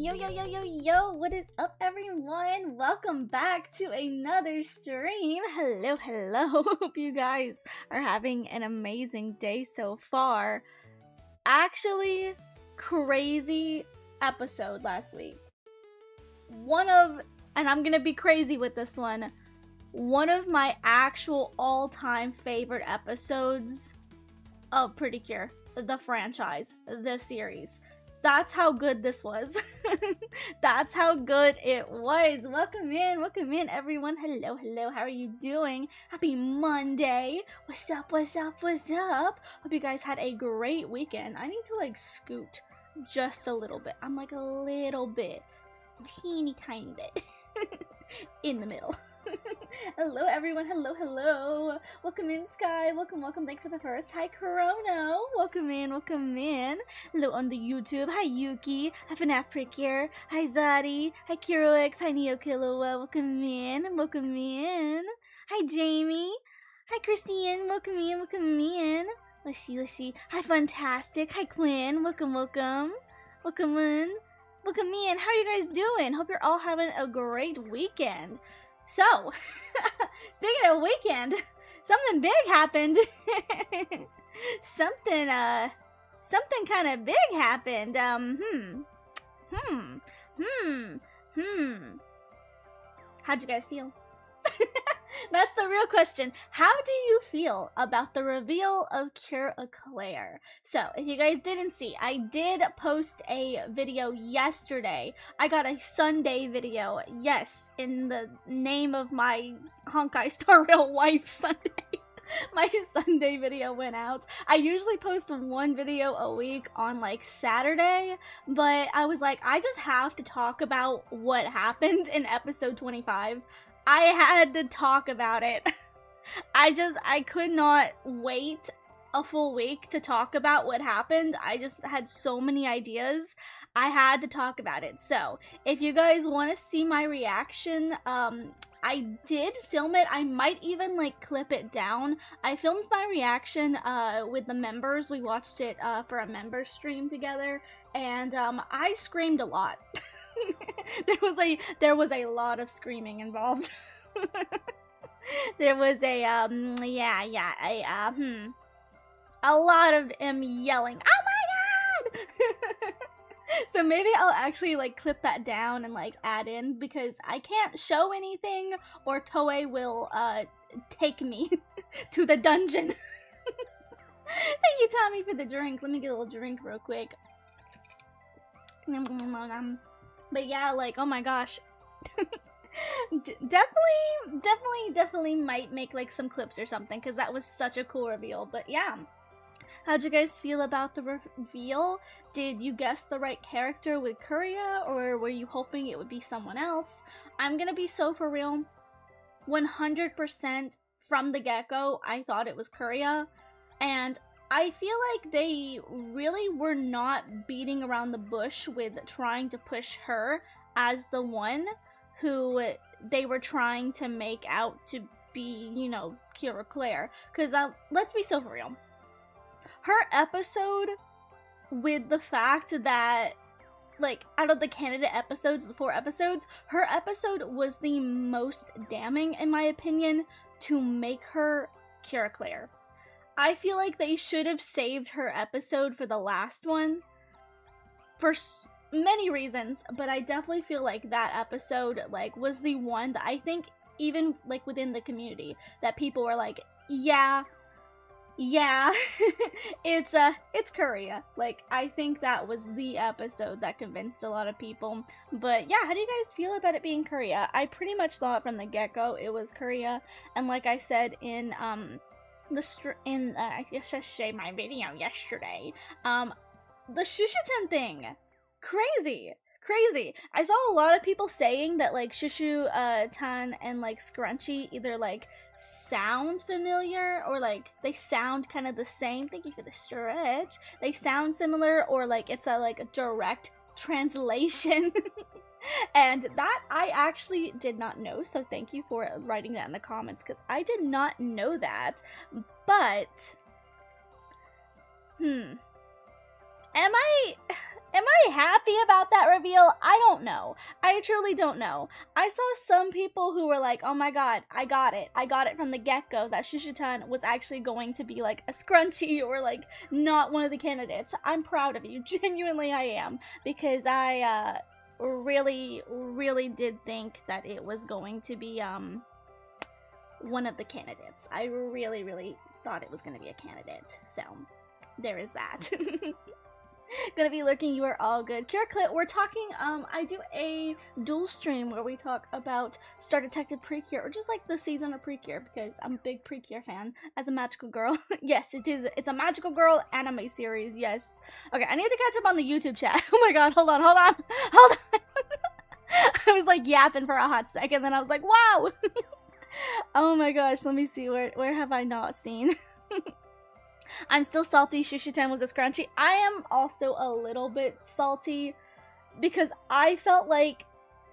Yo, yo, yo, yo, yo, what is up, everyone? Welcome back to another stream. Hello, hello. Hope you guys are having an amazing day so far. Actually, crazy episode last week. And I'm gonna be crazy with this one of my actual all-time favorite episodes of Precure, the franchise, the series. That's how good this was. That's how good it was. Welcome in, everyone. Hello, hello. How are you doing? Happy Monday. What's up, what's up, what's up? Hope you guys had a great weekend. I need to, like, scoot just a little bit. I'm, like, a little bit. Teeny tiny bit. In the middle. Hello, everyone. Hello, hello. Welcome in, Sky. Welcome, welcome. Thanks for the first. Hi, Chrono. Welcome in, welcome in. Hello on the YouTube. Hi, Yuki. Hi, FNAF Precure. Hi, Zadi. Hi, KiroX. Hi, NeoKilloa. Welcome in, welcome in. Hi, Jamie. Hi, Christine. Welcome in, welcome in. Let's see. Hi, Fantastic. Hi, Quinn. Welcome, welcome. Welcome in. Welcome in. How are you guys doing? Hope you're all having a great weekend. So, speaking of weekend, something big happened. something kind of big happened. How'd you guys feel? That's the real question. How do you feel about the reveal of Precure? So, if you guys didn't see, I did post a video yesterday. I got a Sunday video. Yes, in the name of my Honkai Star Rail wife, Sunday. My Sunday video went out. I usually post one video a week on, like, Saturday, but I was like, I just have to talk about what happened in episode 25. I had to talk about it. I could not wait a full week to talk about what happened. I just had so many ideas. I had to talk about it. So, if you guys want to see my reaction, I did film it. I might even, like, clip it down. I filmed my reaction with the members. We watched it for a member stream together, and I screamed a lot. there was a lot of screaming involved. There was a lot of yelling. Oh my god! So maybe I'll actually, like, clip that down and, like, add in, because I can't show anything or Toei will take me to the dungeon. Thank you, Tommy, for the drink. Let me get a little drink real quick. But yeah, like, oh my gosh. definitely might make, like, some clips or something, because that was such a cool reveal. But yeah, how'd you guys feel about the reveal? Did you guess the right character with Kuria, or were you hoping it would be someone else? I'm gonna be so for real. 100% from the get-go, I thought it was Kuria, and I feel like they really were not beating around the bush with trying to push her as the one who they were trying to make out to be, you know, Precure. Because let's be so for real. Her episode, with the fact that, like, out of the candidate episodes, the 4 episodes, her episode was the most damning, in my opinion, to make her Precure. I feel like they should have saved her episode for the last one for many reasons, but I definitely feel like that episode, like, was the one that I think even, like, within the community that people were like, yeah, it's Kuria. Like, I think that was the episode that convinced a lot of people. But yeah, how do you guys feel about it being Kuria? I pretty much thought from the get-go it was Kuria, and like I said in I guess I showed my video yesterday, the Shushuten thing, crazy. I saw a lot of people saying that, like, Shushu Tan and, like, Scrunchy either, like, sound familiar or, like, they sound kind of the same. Thank you for the stretch. They sound similar, or, like, it's a direct translation. And that I actually did not know, so thank you for writing that in the comments, because I did not know that. But am Am I happy about that reveal? I don't know. I truly don't know. I saw some people who were like, oh my god, I got it. I got it from the get-go that Shushutan was actually going to be like a scrunchie or like not one of the candidates. I'm proud of you. Genuinely I am. Because I really did think that it was going to be one of the candidates. I really thought it was going to be a candidate. So there is that. Gonna be lurking, you are all good. Cure Clip, we're talking, I do a dual stream where we talk about Star Detective Precure, or just like the season of Precure, because I'm a big Precure fan as a magical girl. Yes, it is. It's a magical girl anime series, yes. Okay, I need to catch up on the YouTube chat. Oh my god, hold on. I was like yapping for a hot second, then I was like, wow! Oh my gosh, let me see, where have I not seen? I'm still salty Shushutan was a scrunchie. I am also a little bit salty because I felt like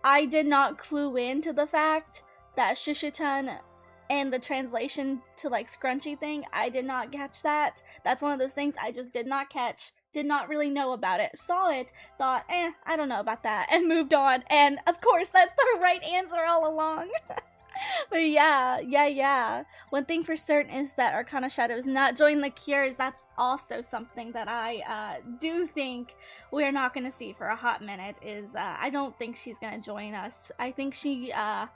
I did not clue into the fact that Shushutan and the translation to like scrunchie thing, I did not catch that. That's one of those things I just did not catch. Did not really know about it. Saw it, thought, I don't know about that, and moved on. And of course, that's the right answer all along. But yeah. One thing for certain is that Arcana Shadow is not joining the Cures. That's also something that I do think we're not going to see for a hot minute. Is I don't think she's going to join us. I think she has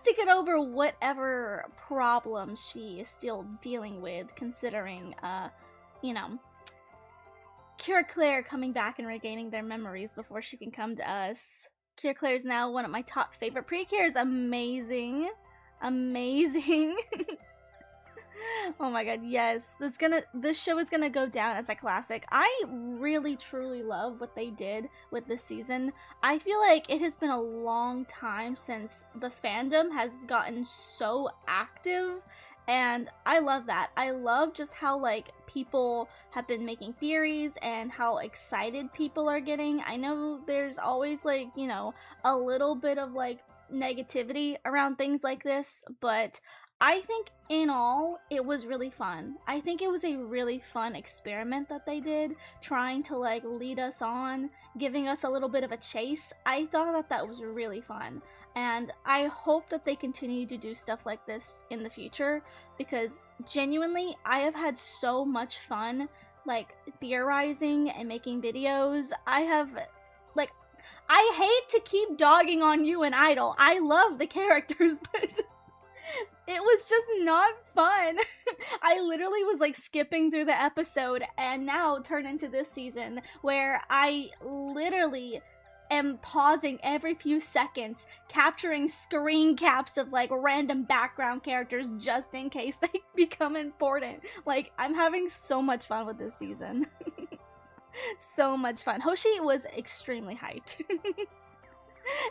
to get over whatever problem she is still dealing with, considering, you know, Cure Claire coming back and regaining their memories before she can come to us. Cure Claire is now one of my top favorite Precures. Amazing. Oh my god, yes. This show is gonna go down as a classic. I really truly love what they did with this season. I feel like it has been a long time since the fandom has gotten so active, and I love that. I love just how like people have been making theories and how excited people are getting. I know there's always like, you know, a little bit of like negativity around things like this, but I think in all, it was really fun. I think it was a really fun experiment that they did, trying to like lead us on, giving us a little bit of a chase. I thought that was really fun. And I hope that they continue to do stuff like this in the future, because genuinely, I have had so much fun, like, theorizing and making videos. I hate to keep dogging on you and Idol. I love the characters, but it was just not fun. I literally was like skipping through the episode and now turn into this season where I literally am pausing every few seconds, capturing screen caps of like random background characters just in case they become important. Like, I'm having so much fun with this season. So much fun. Hoshi was extremely hyped.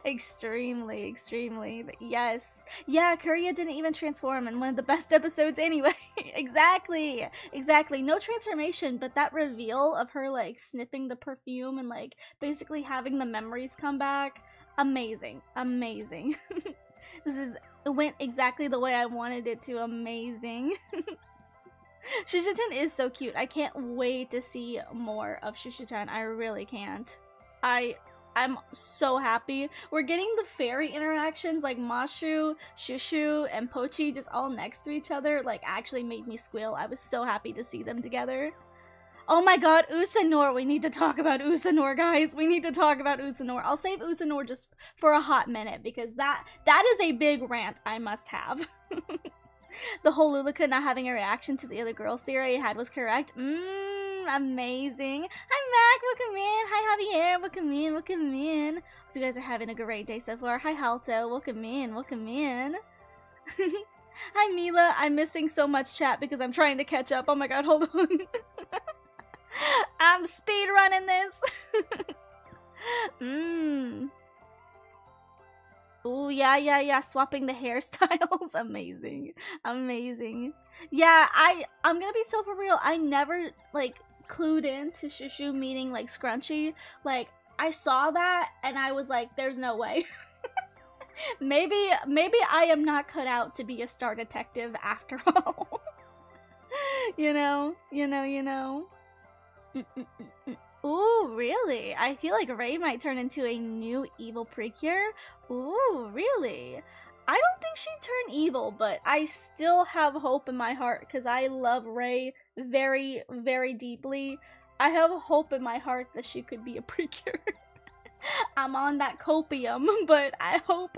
Extremely, but yes. Yeah, Kuria didn't even transform in one of the best episodes anyway. Exactly. No transformation, but that reveal of her like sniffing the perfume and like basically having the memories come back. Amazing. It went exactly the way I wanted it to. Amazing. Shushutan is so cute. I can't wait to see more of Shushutan. I really can't. I'm so happy. We're getting the fairy interactions, like Mashu, Shushu, and Pochi just all next to each other, like actually made me squeal. I was so happy to see them together. Oh my god, Usanor! We need to talk about Usanor, guys! We need to talk about Usanor. I'll save Usanor just for a hot minute, because that is a big rant I must have. The whole Lulika not having a reaction to the other girls theory I had was correct. Amazing. Hi Mac, welcome in. Hi Javier, welcome in. Hope you guys are having a great day so far. Hi Halto, welcome in. Hi Mila, I'm missing so much chat because I'm trying to catch up. Oh my god, hold on. I'm speed running this. Oh yeah, swapping the hairstyles. Amazing. Yeah, I'm gonna be so for real. I never like clued in to Shushu meeting like Scrunchy. Like, I saw that and I was like, there's no way. maybe I am not cut out to be a star detective after all. you know. Ooh, really? I feel like Rey might turn into a new evil Precure. Ooh, really? I don't think she'd turn evil, but I still have hope in my heart because I love Rey very, very deeply. I have hope in my heart that she could be a Precure. I'm on that copium, but I hope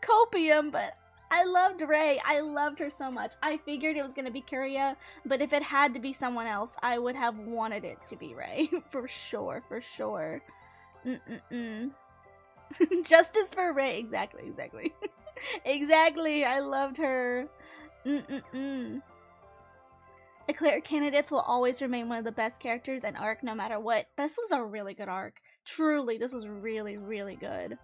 copium, but I loved Rey. I loved her so much. I figured it was gonna be Curia, but if it had to be someone else, I would have wanted it to be Rey. For sure, for sure. Justice for Rey. Exactly, exactly. Exactly, I loved her. Eclair candidates will always remain one of the best characters and arc no matter what. This was a really good arc. Truly, this was really, really good.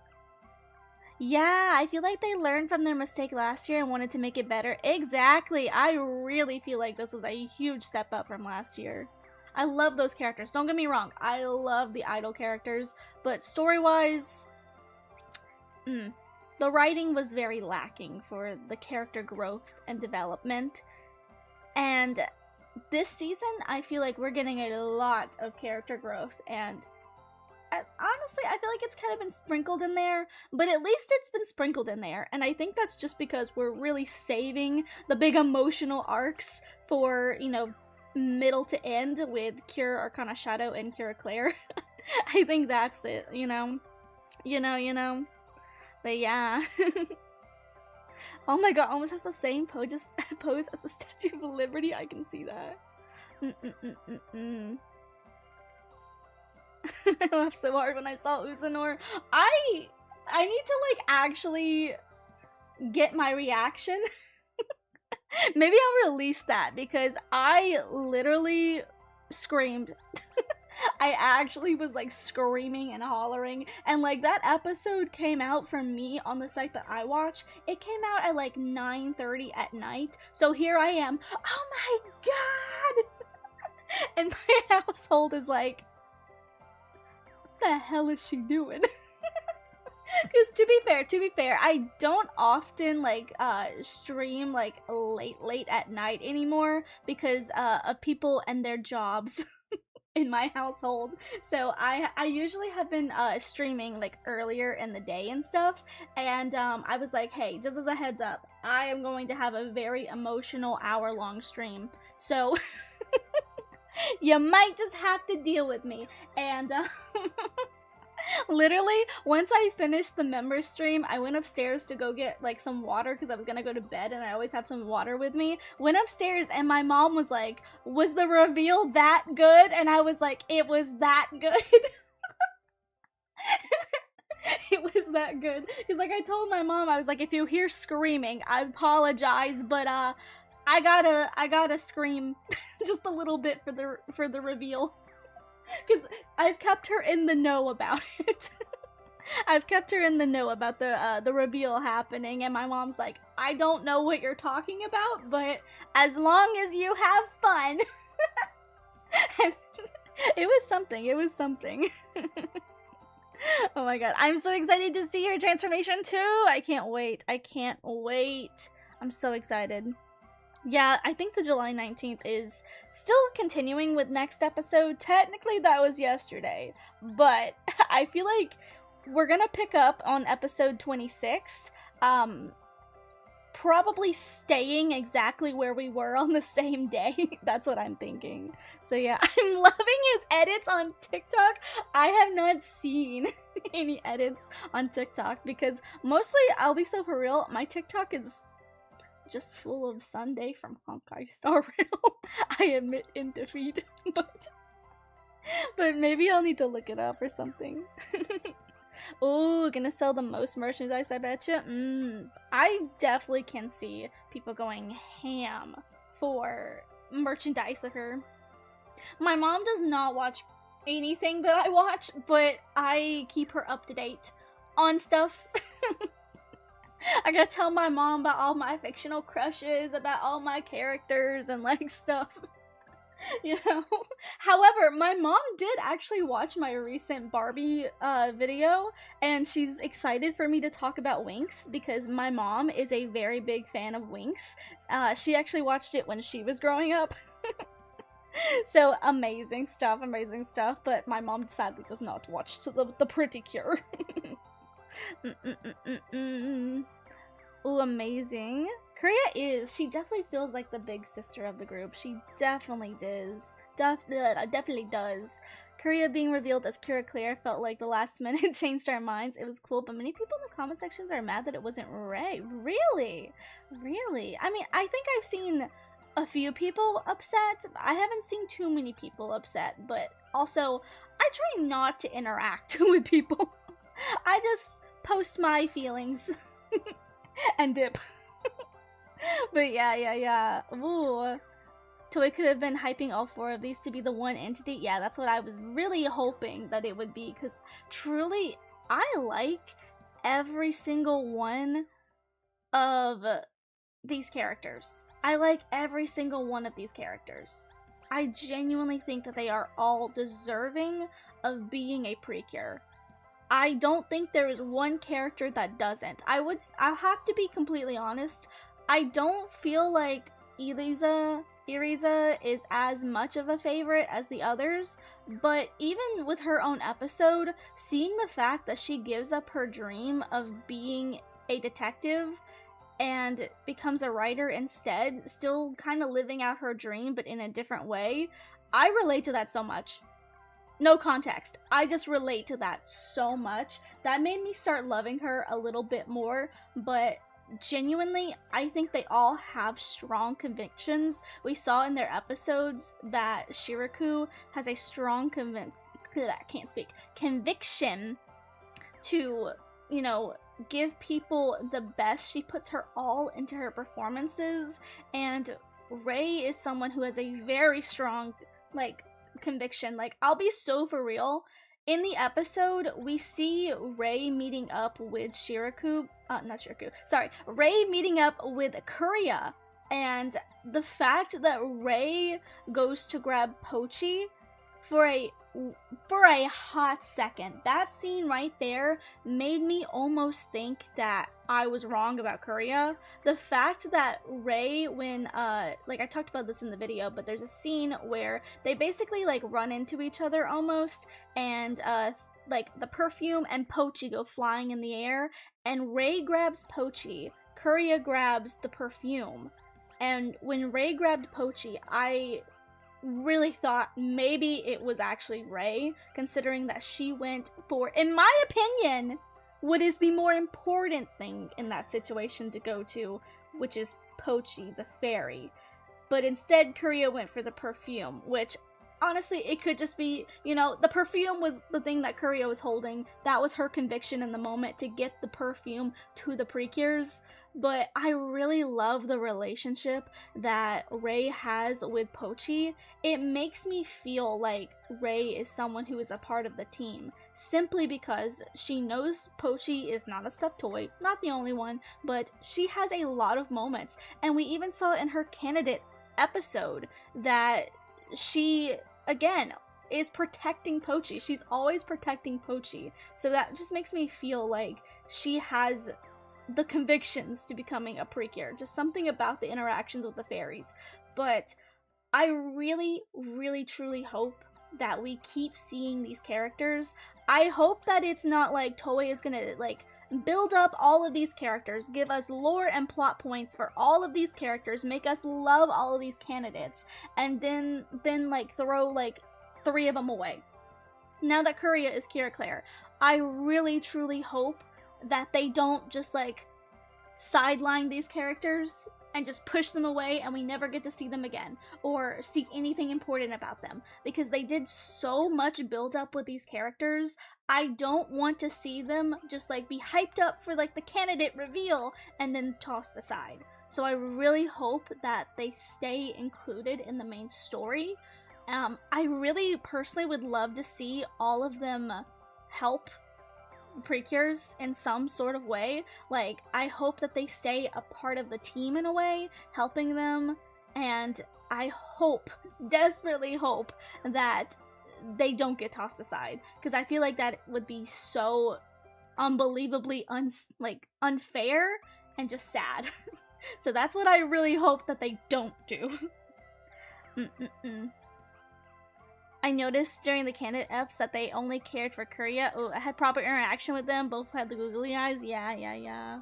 Yeah, I feel like they learned from their mistake last year and wanted to make it better. Exactly. I really feel like this was a huge step up from last year. I love those characters. Don't get me wrong. I love the idol characters, but story-wise, the writing was very lacking for the character growth and development. And this season, I feel like we're getting a lot of character growth, and honestly, I feel like it's kind of been sprinkled in there, but at least it's been sprinkled in there, and I think that's just because we're really saving the big emotional arcs for, you know, middle to end with Cure, Arcana Shadow, and Cure Claire. I think that's it, you know? But yeah. Oh my god, almost has the same pose as the Statue of Liberty. I can see that. I laughed so hard when I saw Uzanor. I need to, like, actually get my reaction. Maybe I'll release that because I literally screamed. I actually was, like, screaming and hollering, and, like, that episode came out for me on the site that I watch. It came out at, like, 9:30 at night, so here I am. Oh my god! And my household is like, what the hell is she doing? Because to be fair, I don't often, like, stream, like, late at night anymore because of people and their jobs in my household. So I usually have been streaming, like, earlier in the day and stuff, and I was like, hey, just as a heads up, I am going to have a very emotional hour-long stream, so you might just have to deal with me. And literally, once I finished the member stream, I went upstairs to go get, like, some water because I was gonna go to bed and I always have some water with me. Went upstairs and my mom was like, was the reveal that good? And I was like, it was that good. It was that good. Because, like, I told my mom, I was like, if you hear screaming, I apologize, but I gotta scream just a little bit for the reveal. Because I've kept her in the know about it. I've kept her in the know about the reveal happening, and my mom's like, I don't know what you're talking about, but as long as you have fun. It was something. It was something. Oh my god. I'm so excited to see her transformation too. I can't wait. I can't wait. I'm so excited. Yeah, I think the July 19th is still continuing with next episode. Technically, that was yesterday, but I feel like we're gonna pick up on episode 26, probably staying exactly where we were on the same day. That's what I'm thinking. So yeah, I'm loving his edits on TikTok. I have not seen any edits on TikTok because mostly, I'll be so for real, my TikTok is just full of Sunday from Honkai Star Rail. I admit in defeat, but maybe I'll need to look it up or something. Oh, gonna sell the most merchandise, I betcha. I definitely can see people going ham for merchandise of her. My mom does not watch anything that I watch, but I keep her up to date on stuff. I gotta tell my mom about all my fictional crushes, about all my characters and, like, stuff. You know? However, my mom did actually watch my recent Barbie video, and she's excited for me to talk about Winx because my mom is a very big fan of Winx. She actually watched it when she was growing up. So amazing stuff, but my mom sadly does not watch the Precure. Oh, amazing. She definitely feels like the big sister of the group. She definitely does. Definitely does. Korea being revealed as Kira Claire felt like the last minute changed our minds. It was cool, but many people in the comment sections are mad that it wasn't Ray. Really? Really? I mean, I think I've seen a few people upset. I haven't seen too many people upset, but also, I try not to interact with people. I just post my feelings and dip. But yeah. Ooh. Toei could have been hyping all 4 of these to be the one entity. Yeah, that's what I was really hoping that it would be, because truly, I like every single one of these characters. I like every single one of these characters. I genuinely think that they are all deserving of being a Precure. I don't think there is one character that doesn't. I'll have to be completely honest. I don't feel like Iriza is as much of a favorite as the others, but even with her own episode, seeing the fact that she gives up her dream of being a detective and becomes a writer instead, still kind of living out her dream but in a different way, I relate to that so much. No context. I just relate to that so much. That made me start loving her a little bit more, but genuinely, I think they all have strong convictions. We saw in their episodes that Shiraku has a strong conviction to, you know, give people the best. She puts her all into her performances, and Ray is someone who has a very strong, like, conviction. Like, I'll be so for real. In the episode, we see Ray meeting up with Ray meeting up with Kuria, and the fact that Ray goes to grab Pochi for a hot second, that scene right there made me almost think that I was wrong about Kuria. The fact that Ray, when like I talked about this in the video, but there's a scene where they basically like run into each other almost, and like the perfume and Pochi go flying in the air, and Ray grabs Pochi, Kuria grabs the perfume. And when Ray grabbed Pochi, I really thought maybe it was actually Ray, considering that she went for, in my opinion, what is the more important thing in that situation to go to, which is Pochi, the fairy. But instead, Kuria went for the perfume, which, honestly, it could just be, you know, the perfume was the thing that Kuria was holding. That was her conviction in the moment, to get the perfume to the Precures. But I really love the relationship that Ray has with Pochi. It makes me feel like Ray is someone who is a part of the team, simply because she knows Pochi is not a stuffed toy, not the only one, but she has a lot of moments. And we even saw in her candidate episode that she, again, is protecting Pochi. She's always protecting Pochi. So that just makes me feel like she has the convictions to becoming a Precure. Just something about the interactions with the fairies. But I really, really, truly hope that we keep seeing these characters. I hope that it's not like Toei is gonna, like, build up all of these characters, give us lore and plot points for all of these characters, make us love all of these candidates, and then like throw like 3 of them away. Now that Kuria is Kira Claire, I really truly hope that they don't just like sideline these characters and just push them away and we never get to see them again or see anything important about them, because they did so much build up with these characters. I don't want to see them just like be hyped up for like the candidate reveal and then tossed aside. So I really hope that they stay included in the main story. I really personally would love to see all of them help Precures in some sort of way. Like, I hope that they stay a part of the team in a way, helping them, and I hope, desperately hope, that they don't get tossed aside, because I feel like that would be so unbelievably unfair and just sad. So that's what I really hope that they don't do. I noticed during the candidate eps that they only cared for Korea. Oh, I had proper interaction with them. Both had the googly eyes. Yeah.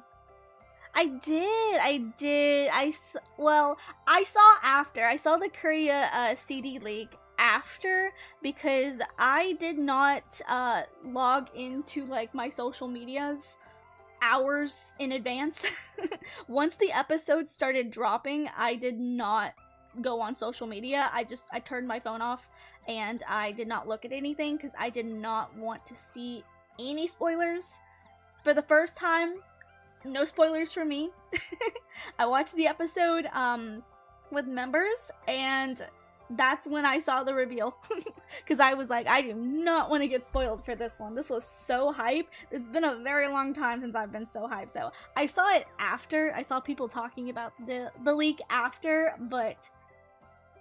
I did. Well, I saw after. I saw the Korea CD leak after because I did not log into like my social medias hours in advance. Once the episode started dropping, I did not go on social media. I turned my phone off and I did not look at anything because I did not want to see any spoilers. For the first time, no spoilers for me. I watched the episode with members, and that's when I saw the reveal. Because I was like, I do not want to get spoiled for this one. This was so hype. It's been a very long time since I've been so hyped. So I saw it after. I saw people talking about the leak after, but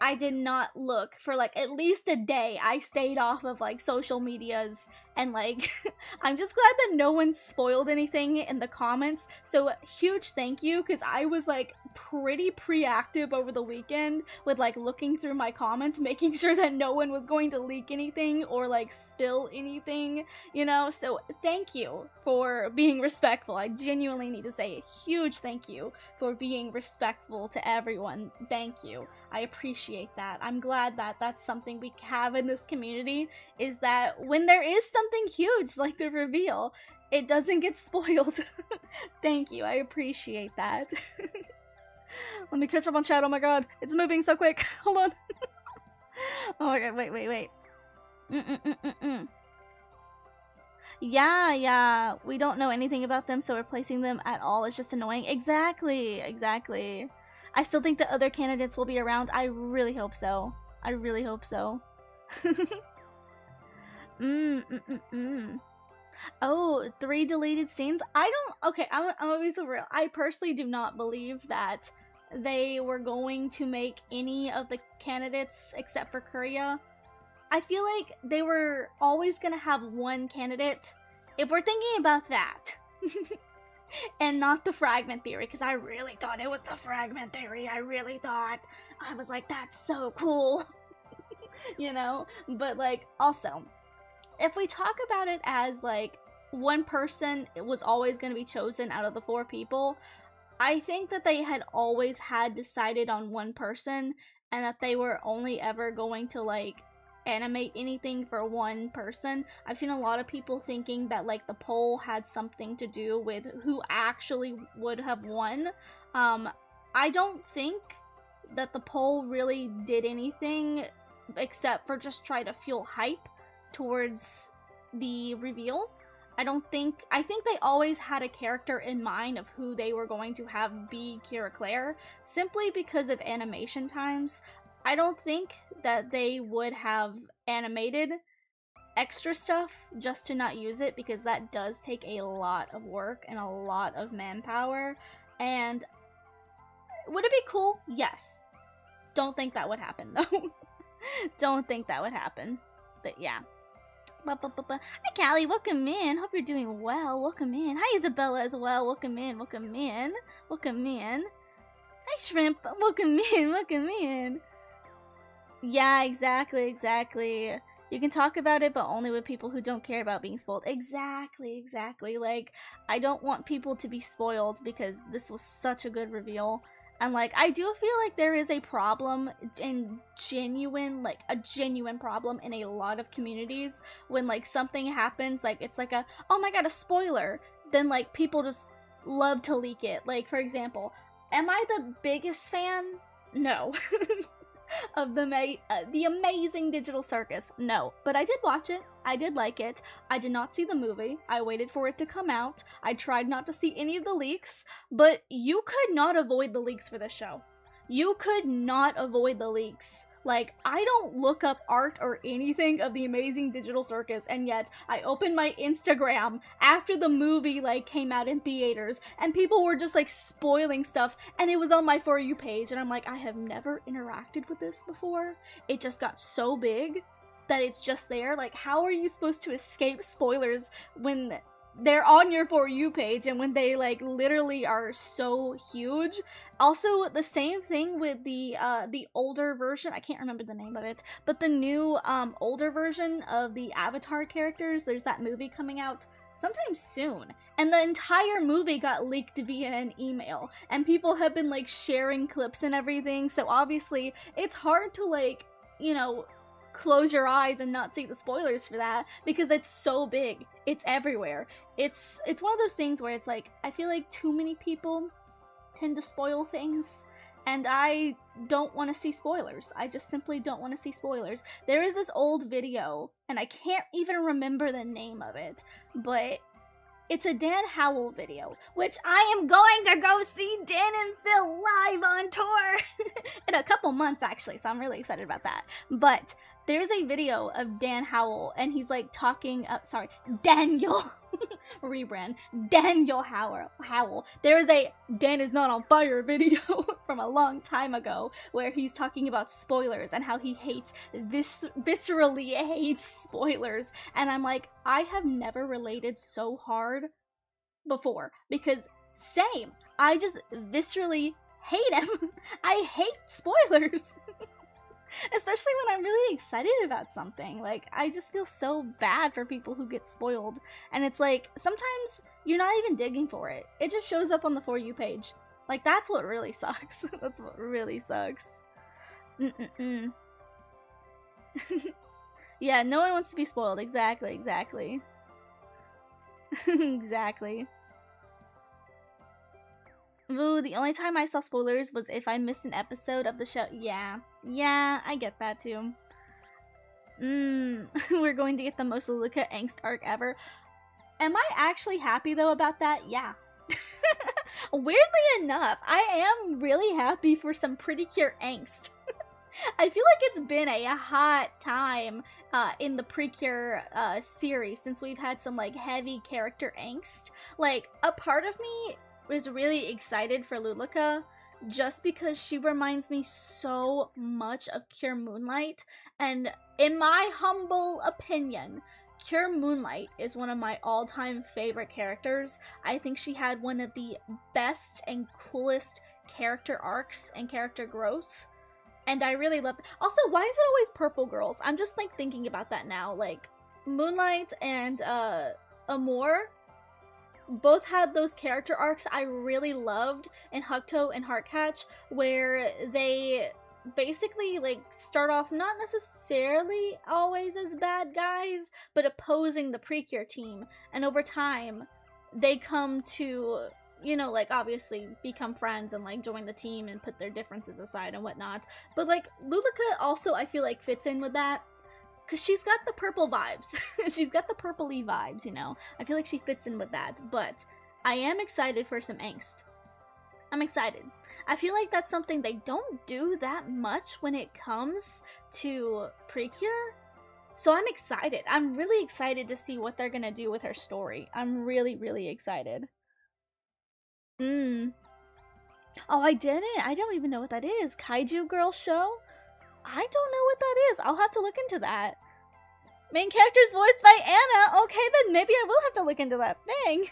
I did not look for like at least a day. I stayed off of like social medias and like I'm just glad that no one spoiled anything in the comments. So huge thank you, because I was like pretty pre-active over the weekend with like looking through my comments, making sure that no one was going to leak anything or like spill anything, you know? So thank you for being respectful. I genuinely need to say a huge thank you for being respectful to everyone. Thank you. I appreciate that. I'm glad that that's something we have in this community, is that when there is something huge like the reveal, it doesn't get spoiled. Thank you. I appreciate that. Let me catch up on chat. Oh my god. It's moving so quick. Hold on. Oh my god. Wait. Yeah. We don't know anything about them, so replacing them at all is just annoying. Exactly. I still think the other candidates will be around. I really hope so. Oh, 3 deleted scenes? Okay, I'm gonna be so real. I personally do not believe that they were going to make any of the candidates except for Korea. I feel like they were always gonna have one candidate, if we're thinking about that. And not the fragment theory, because I really thought it was the fragment theory. I was like, that's so cool. You know? But like, also, if we talk about it as like one person was always going to be chosen out of the 4 people, I think that they had always had decided on one person, and that they were only ever going to like animate anything for one person. I've seen a lot of people thinking that like the poll had something to do with who actually would have won. I don't think that the poll really did anything except for just try to fuel hype towards the reveal. I think they always had a character in mind of who they were going to have be Kira Claire, simply because of animation times. I don't think that they would have animated extra stuff just to not use it, because that does take a lot of work and a lot of manpower. And would it be cool? Yes. Don't think that would happen, though. Don't think that would happen. But yeah. Hi, Callie. Welcome in. Hope you're doing well. Welcome in. Hi, Isabella, as well. Welcome in. Hi, Shrimp. Welcome in. Yeah, exactly. You can talk about it, but only with people who don't care about being spoiled. Exactly. Like, I don't want people to be spoiled because this was such a good reveal. And, like, I do feel like there is a problem a genuine problem in a lot of communities when, like, something happens, like, it's like oh my god, a spoiler. Then, like, people just love to leak it. Like, for example, am I the biggest fan? No. Of the amazing Digital Circus. No. But I did watch it. I did like it. I did not see the movie. I waited for it to come out. I tried not to see any of the leaks, but you could not avoid the leaks for this show. You could not avoid the leaks. Like, I don't look up art or anything of the amazing Digital Circus, and yet I opened my Instagram after the movie, like, came out in theaters, and people were just, like, spoiling stuff, and it was on my For You page, and I'm like, I have never interacted with this before. It just got so big that it's just there. Like, how are you supposed to escape spoilers when they're on your For You page, and when they like literally are so huge. Also, the same thing with the older version. I can't remember the name of it, but the new older version of the Avatar characters. There's that movie coming out sometime soon, and the entire movie got leaked via an email, and people have been like sharing clips and everything. So obviously, it's hard to like, you know, close your eyes and not see the spoilers for that, because it's so big. It's everywhere. It's one of those things where it's like, I feel like too many people tend to spoil things, and I don't want to see spoilers. I just simply don't want to see spoilers. There is this old video, and I can't even remember the name of it, but it's a Dan Howell video, which I am going to go see Dan and Phil live on tour in a couple months, actually, so I'm really excited about that. But there's a video of Dan Howell, and he's like talking, Daniel, rebrand, Daniel Howell. There is a Dan is not on fire video from a long time ago, where he's talking about spoilers and how he hates, viscerally hates spoilers. And I'm like, I have never related so hard before, because same, I just viscerally hate him. I hate spoilers. Especially when I'm really excited about something. Like, I just feel so bad for people who get spoiled. And it's like, sometimes you're not even digging for it. It just shows up on the For You page. Like, that's what really sucks. That's what really sucks. Yeah, no one wants to be spoiled. Exactly. Exactly. Ooh, the only time I saw spoilers was if I missed an episode of the show. Yeah, I get that too. We're going to get the most Luca angst arc ever. Am I actually happy though about that? Yeah. Weirdly enough, I am really happy for some Precure angst. I feel like it's been a hot time in the Precure series since we've had some like heavy character angst. Like, a part of me was really excited for Luluka just because she reminds me so much of Cure Moonlight, and in my humble opinion, Cure Moonlight is one of my all-time favorite characters. I think she had one of the best and coolest character arcs and character growths, and I really love it. Also, why is it always purple girls? I'm just like thinking about that now. Like, Moonlight and Amore both had those character arcs I really loved in Hukto and Heartcatch, where they basically like start off not necessarily always as bad guys, but opposing the Precure team, and over time they come to, you know, like obviously become friends and like join the team and put their differences aside and whatnot. But like Luluka also, I feel like, fits in with that, because she's got the purple vibes. She's got the purpley vibes, you know? I feel like she fits in with that, but I am excited for some angst. I'm excited. I feel like that's something they don't do that much when it comes to Precure, so I'm excited. I'm really excited to see what they're gonna do with her story. I'm really, really excited. Oh, I didn't. I don't even know what that is. Kaiju Girl Show? I don't know what that is. I'll have to look into that. Main character's voiced by Anna. Okay, then maybe I will have to look into that thing.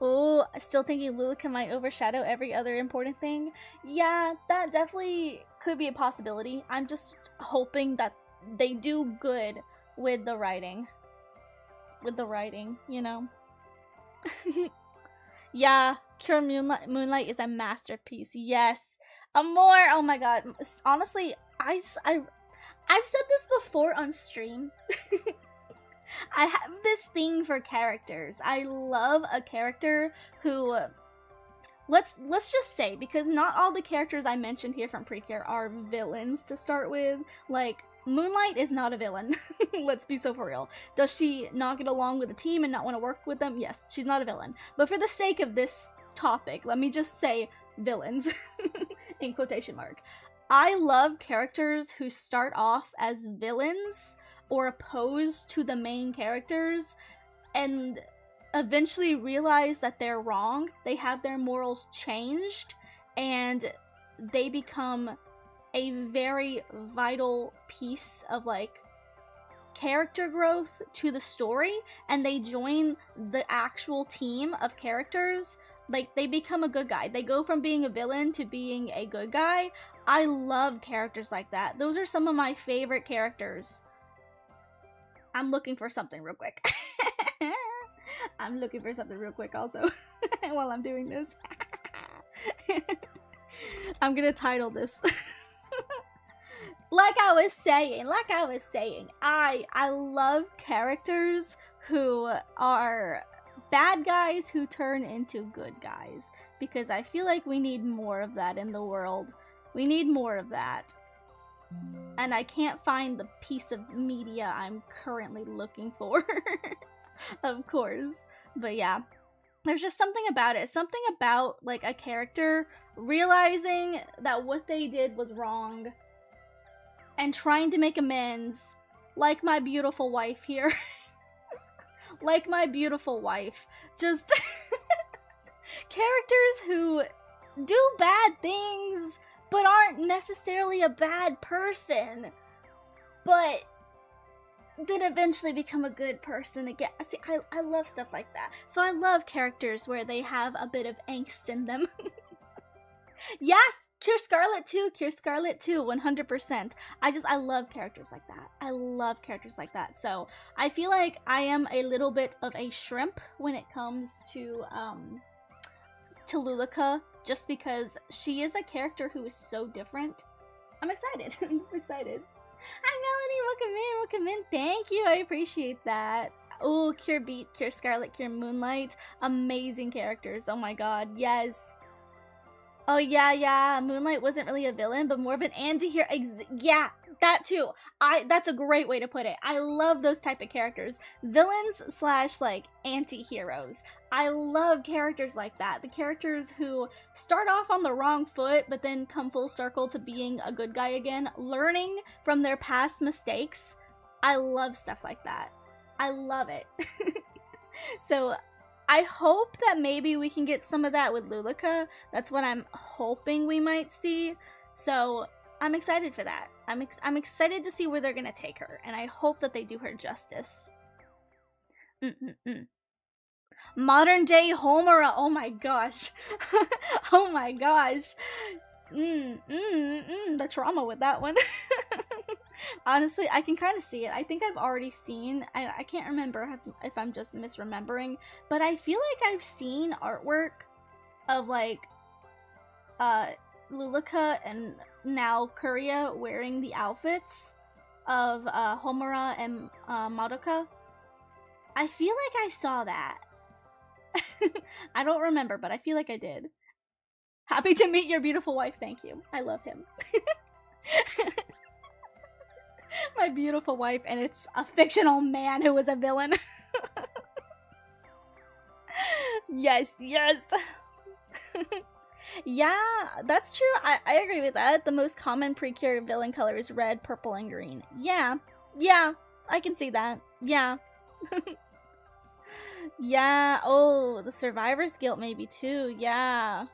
Oh, still thinking Luluka might overshadow every other important thing. Yeah, that definitely could be a possibility. I'm just hoping that they do good with the writing. You know? Yeah, Cure Moonlight is a masterpiece. Yes. Amore, oh my god. Honestly, I've said this before on stream. I have this thing for characters. I love a character who, let's just say, because not all the characters I mentioned here from Precure are villains to start with. Like, Moonlight is not a villain. Let's be so for real. Does she not get along with the team and not want to work with them? Yes, she's not a villain. But for the sake of this topic, let me just say villains in quotation mark. I love characters who start off as villains or opposed to the main characters and eventually realize that they're wrong. They have their morals changed and they become a very vital piece of like character growth to the story and they join the actual team of characters, like they become a good guy. They go from being a villain to being a good guy. I love characters like that. Those are some of my favorite characters. I'm looking for something real quick. I'm looking for something real quick also while I'm doing this. I'm gonna title this. Like I was saying, I love characters who are bad guys who turn into good guys, because I feel like we need more of that in the world. We need more of that. And I can't find the piece of media I'm currently looking for. Of course. But yeah, there's just something about it. Something about like a character realizing that what they did was wrong and trying to make amends, like my beautiful wife here. Like my beautiful wife. Just characters who do bad things but aren't necessarily a bad person, but then eventually become a good person again. See, I love stuff like that. So I love characters where they have a bit of angst in them. Yes, Cure Scarlet too, 100%. I love characters like that. I love characters like that. So I feel like I am a little bit of a shrimp when it comes to Lulika, just because she is a character who is so different. I'm excited. I'm just excited. Hi Melanie, welcome in. Thank you, I appreciate that. Oh, Cure Beat, Cure Scarlet, Cure Moonlight. Amazing characters, oh my god, yes. Oh yeah, Moonlight wasn't really a villain, but more of an anti-hero. Yeah, that too. That's a great way to put it. I love those type of characters. Villains / like anti-heroes. I love characters like that. The characters who start off on the wrong foot, but then come full circle to being a good guy again, learning from their past mistakes. I love stuff like that. I love it. So I hope that maybe we can get some of that with Lulika. That's what I'm hoping we might see. So I'm excited for that. I'm excited to see where they're gonna take her, and I hope that they do her justice. Modern day Homura. Oh my gosh. Oh my gosh. The trauma with that one. Honestly, I can kind of see it. I think I've already seen, I can't remember if I'm just misremembering, but I feel like I've seen artwork of like Lulika and now Kuria wearing the outfits of Homura and Madoka. I feel like I saw that. I don't remember, but I feel like I did. Happy to meet your beautiful wife. Thank you. I love him. My beautiful wife, and it's a fictional man who was a villain. Yes. Yeah, that's true. I agree with that. The most common Precure villain color is red, purple, and green. Yeah, I can see that. Yeah. Yeah, oh, the survivor's guilt maybe too. Yeah.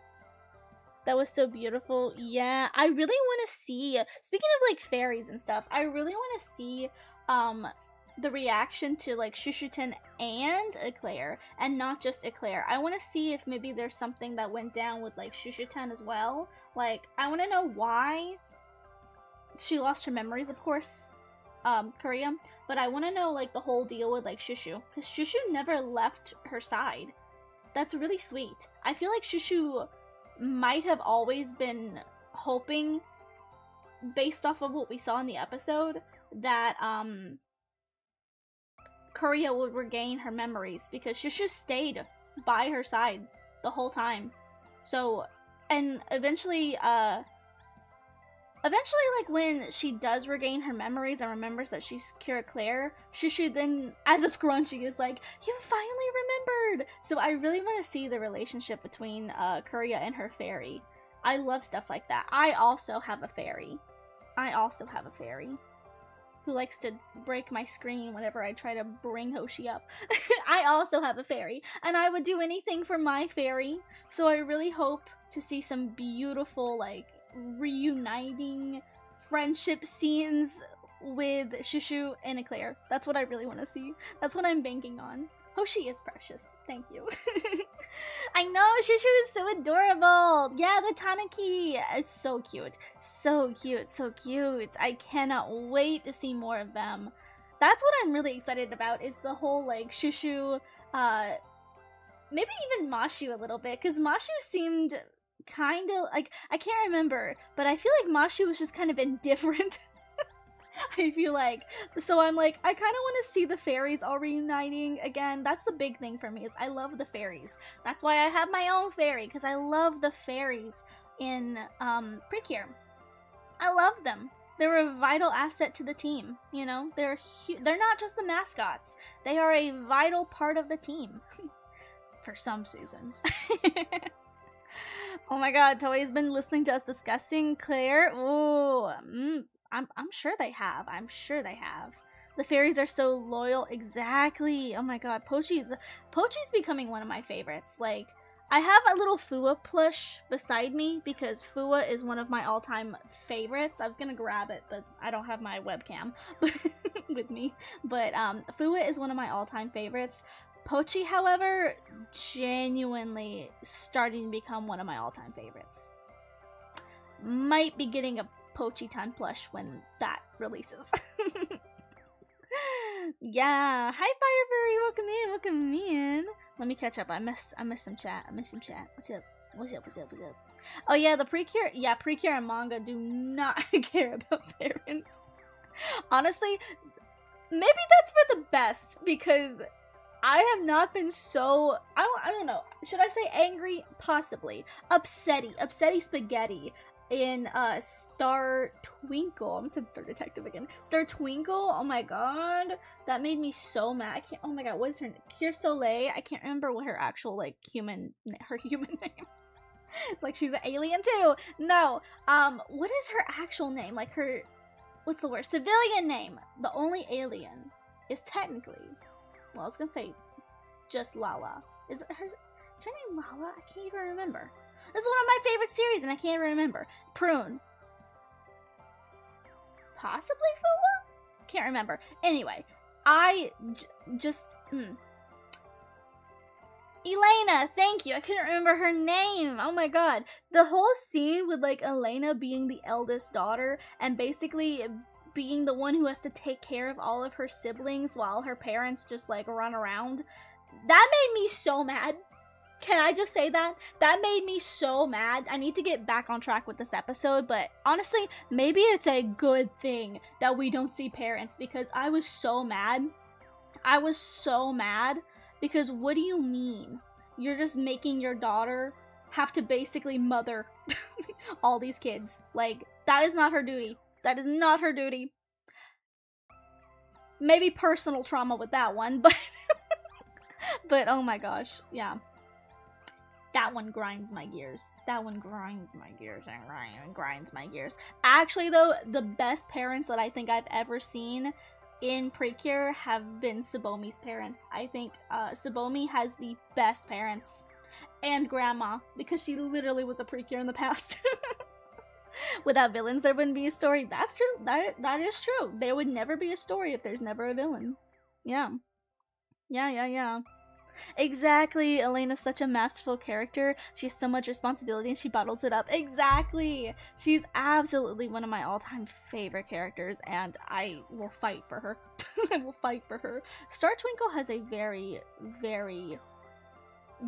That was so beautiful. Yeah, I really want to see, speaking of like fairies and stuff, I really want to see the reaction to like Shushuten and Eclair, and not just Eclair. I want to see if maybe there's something that went down with like Shushuten as well. Like, I want to know why she lost her memories, of course, Kuria, but I want to know like the whole deal with like Shushu, because Shushu never left her side. That's really sweet. I feel like Shushu might have always been hoping, based off of what we saw in the episode, that Kuria would regain her memories, because Shushu stayed by her side the whole time. So, and eventually like when she does regain her memories and remembers that she's Cure Claire, Shushu then, as a scrunchie, is like, you finally remembered! So I really want to see the relationship between Kuria and her fairy. I love stuff like that. I also have a fairy who likes to break my screen whenever I try to bring Hoshi up. I also have a fairy, and I would do anything for my fairy. So I really hope to see some beautiful, like, reuniting friendship scenes with Shushu and Eclair. That's what I really want to see. That's what I'm banking on. Hoshi is precious. Thank you. I know, Shushu is so adorable. Yeah, the Tanuki is so cute. So cute, so cute. I cannot wait to see more of them. That's what I'm really excited about, is the whole, like, Shushu, maybe even Mashu a little bit, because Mashu seemed kind of, like, I can't remember, but I feel like Mashu was just kind of indifferent. I feel like. So I'm like, I kind of want to see the fairies all reuniting again. That's the big thing for me, is I love the fairies. That's why I have my own fairy, because I love the fairies in Precure. I love them. They're a vital asset to the team, you know? They're not just the mascots. They are a vital part of the team. For some seasons. Oh my god, Toei's been listening to us discussing Claire. Oh, I'm sure they have. I'm sure they have. The fairies are so loyal. Exactly. Oh my god, Pochi's becoming one of my favorites. Like, I have a little Fua plush beside me because Fua is one of my all-time favorites. I was gonna grab it, but I don't have my webcam with me. But Fua is one of my all-time favorites. Pochi, however, genuinely starting to become one of my all-time favorites. Might be getting a Pochi-tan plush when that releases. Yeah. Hi, Fire Furry. Welcome in. Welcome in. Let me catch up. I miss some chat. What's up? What's up? Oh, yeah, the Precure. Yeah, Precure and manga do not care about parents. Honestly, maybe that's for the best, because I have not been so, I don't know, should I say angry? Possibly. Upsetty spaghetti in Star Twinkle. I said Star Detective again. Star Twinkle, oh my god, that made me so mad. Oh my god, what is her name? Kir Soleil. I can't remember what her actual, like, human name. Like, she's an alien too. No, what is her actual name? Like, her, what's the word? Civilian name. The only alien is technically, well, I was gonna say just Lala. Is her name Lala? I can't even remember. This is one of my favorite series and I can't even remember. Prune. Possibly Fua? Can't remember. Anyway, Elena, thank you. I couldn't remember her name. Oh my god. The whole scene with, like, Elena being the eldest daughter and basically being the one who has to take care of all of her siblings while her parents just, like, run around. That made me so mad. Can I just say that? That made me so mad. I need to get back on track with this episode, but honestly, maybe it's a good thing that we don't see parents, because I was so mad. I was so mad, because what do you mean? You're just making your daughter have to basically mother all these kids. Like, that is not her duty. That is not her duty. Maybe personal trauma with that one, but but oh my gosh, yeah. That one grinds my gears. That one grinds my gears and grinds my gears. Actually, though, the best parents that I think I've ever seen in Precure have been Tsubomi's parents. I think Tsubomi has the best parents. And grandma, because she literally was a Precure in the past. Without villains, there wouldn't be a story. That's true. That is true. There would never be a story if there's never a villain. Yeah. Yeah. Exactly. Elena's such a masterful character. She has so much responsibility and she bottles it up. Exactly. She's absolutely one of my all-time favorite characters, and I will fight for her. I will fight for her. Star Twinkle has a very, very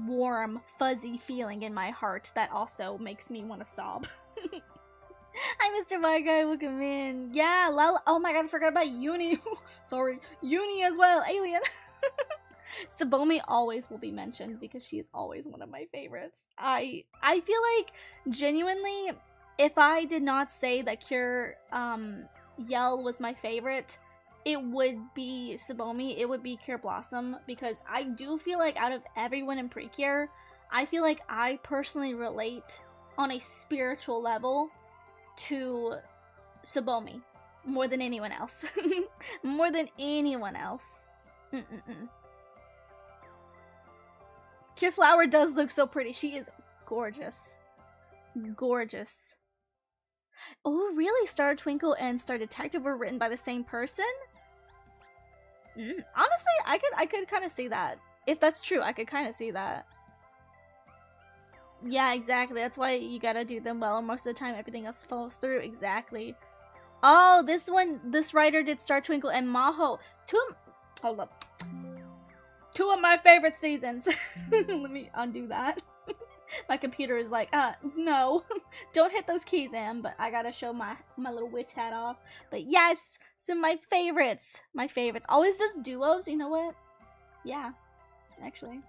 warm, fuzzy feeling in my heart that also makes me want to sob. Hi, Mr. My Guy, welcome in. Yeah, Lala. Oh my god, I forgot about Uni. Sorry, Uni as well. Alien. Tsubomi always will be mentioned because she is always one of my favorites. I feel like, genuinely, if I did not say that Cure Yell was my favorite, it would be Tsubomi, it would be Cure Blossom, because I do feel like out of everyone in Precure, I feel like I personally relate on a spiritual level to Tsubomi more than anyone else. More than anyone else. Cure Flower does look so pretty. She is gorgeous. Gorgeous. Oh, really? Star Twinkle and Star Detective were written by the same person? Honestly, I could kind of see that. If that's true, I could kind of see that. Yeah, exactly. That's why you gotta do them well, and most of the time everything else falls through. Exactly. Oh, this writer did Star Twinkle and Maho. Hold up. 2 of my favorite seasons. Let me undo that. My computer is like, no. Don't hit those keys, Em, but I gotta show my little witch hat off. But yes, some of my favorites. My favorites. Always just duos, you know what? Yeah, actually.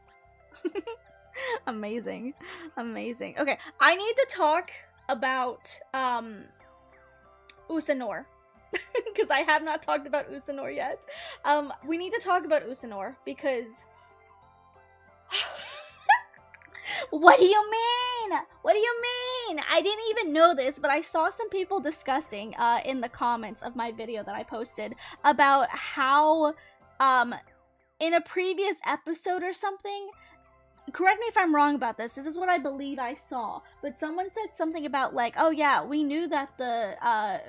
Amazing. Amazing. Okay, I need to talk about, Usanor. Because I have not talked about Usanor yet. We need to talk about Usanor, because... What do you mean? What do you mean? I didn't even know this, but I saw some people discussing in the comments of my video that I posted about how in a previous episode or something, correct me if I'm wrong about this is what I believe I saw, but someone said something about like, oh yeah, we knew that the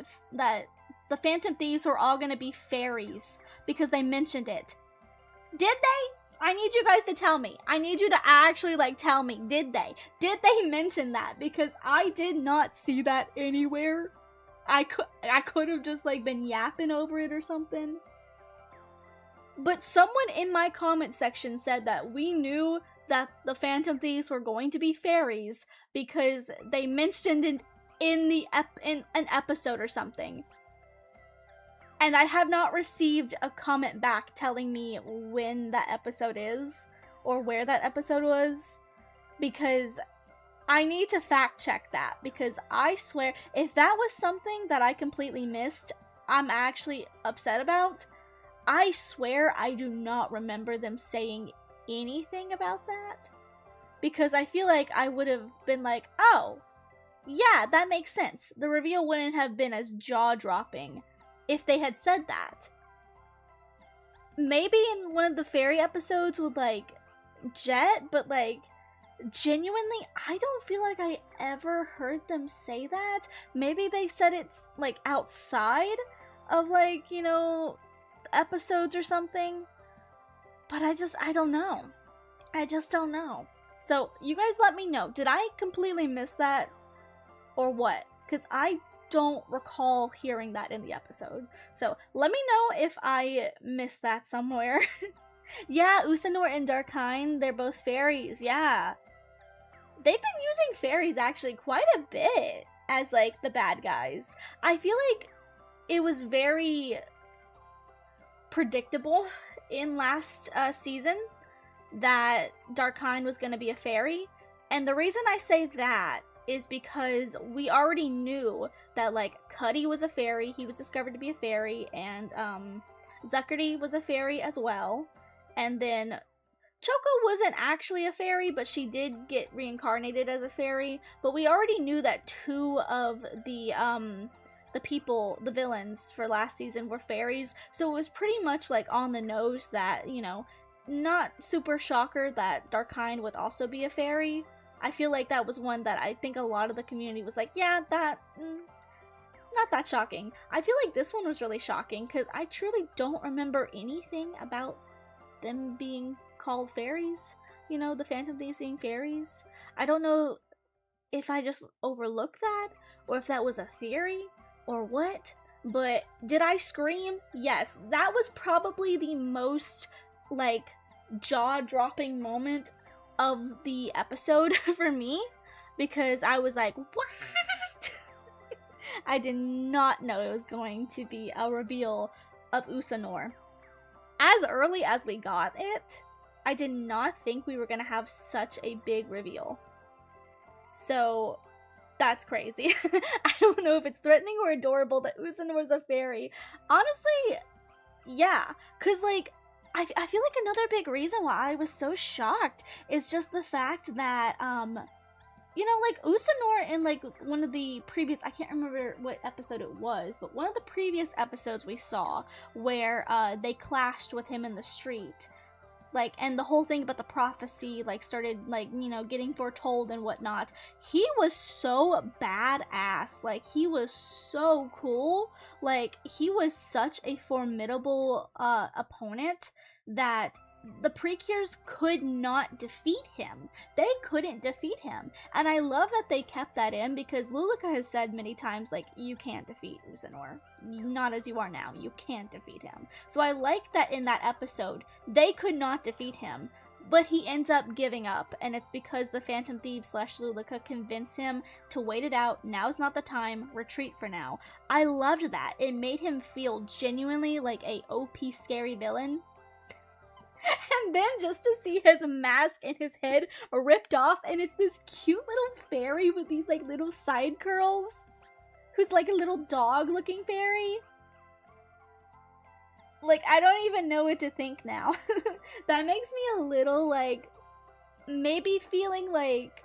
Phantom Thieves were all gonna be fairies because they mentioned it. Did they? I need you guys to tell me. I need you to actually, like, tell me. Did they? Did they mention that? Because I did not see that anywhere. I could have just, like, been yapping over it or something. But someone in my comment section said that we knew that the Phantom Thieves were going to be fairies because they mentioned it in an episode or something. And I have not received a comment back telling me when that episode is, or where that episode was, because I need to fact check that, because I swear, if that was something that I completely missed, I'm actually upset about. I swear I do not remember them saying anything about that, because I feel like I would have been like, oh, yeah, that makes sense. The reveal wouldn't have been as jaw-dropping if they had said that. Maybe in one of the fairy episodes with, like, Jet, but, like, genuinely, I don't feel like I ever heard them say that. Maybe they said it's, like, outside of, like, you know, episodes or something. But I don't know. I just don't know. So, you guys let me know. Did I completely miss that? Or what? Because I don't recall hearing that in the episode. So let me know if I missed that somewhere. Yeah, Usanor and Darkine, they're both fairies, yeah. They've been using fairies actually quite a bit as like the bad guys. I feel like it was very predictable in last season that Darkine was going to be a fairy. And the reason I say that is because we already knew that, like, Cuddy was a fairy, he was discovered to be a fairy, and, Zuckerty was a fairy as well, and then Choco wasn't actually a fairy, but she did get reincarnated as a fairy, but we already knew that 2 of the people, the villains for last season were fairies, so it was pretty much, like, on the nose that, you know, not super shocker that Darkine would also be a fairy. I feel like that was one that I think a lot of the community was like, yeah, that, not that shocking. I feel like this one was really shocking, because I truly don't remember anything about them being called fairies. You know, the Phantom Thieves being fairies. I don't know if I just overlooked that, or if that was a theory, or what, but did I scream? Yes, that was probably the most, like, jaw-dropping moment of the episode for me, because I was like, what? I did not know it was going to be a reveal of Usanor. As early as we got it, I did not think we were going to have such a big reveal. So, that's crazy. I don't know if it's threatening or adorable that Usanor's a fairy. Honestly, yeah, because, like, I feel like another big reason why I was so shocked is just the fact that, you know, like, Usanor in, like, one of the previous, I can't remember what episode it was, but one of the previous episodes we saw where, they clashed with him in the street, like, and the whole thing about the prophecy, like, started, like, you know, getting foretold and whatnot. He was so badass. Like, he was so cool. Like, he was such a formidable opponent that the Precures could not defeat him. They couldn't defeat him. And I love that they kept that in, because Luluka has said many times, like, you can't defeat Usanor. Not as you are now. You can't defeat him. So I like that in that episode, they could not defeat him, but he ends up giving up, and it's because the Phantom Thieves / Luluka convince him to wait it out. Now's not the time. Retreat for now. I loved that. It made him feel genuinely like a OP scary villain. And then just to see his mask and his head ripped off, and it's this cute little fairy with these like little side curls, who's like a little dog looking fairy. Like, I don't even know what to think now. That makes me a little like, maybe feeling like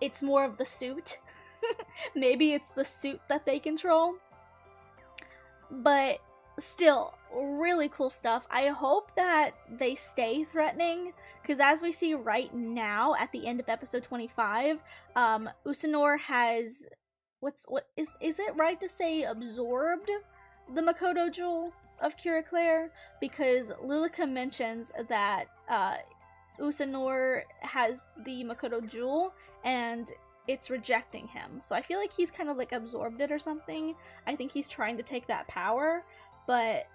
it's more of the suit. Maybe it's the suit that they control. But still, really cool stuff. I hope that they stay threatening, because as we see right now at the end of episode 25, Usanor has, is it right to say absorbed the Makoto Jewel of Curaclaire? Because Luluka mentions that Usanor has the Makoto Jewel and it's rejecting him. So I feel like he's kind of like absorbed it or something. I think he's trying to take that power. But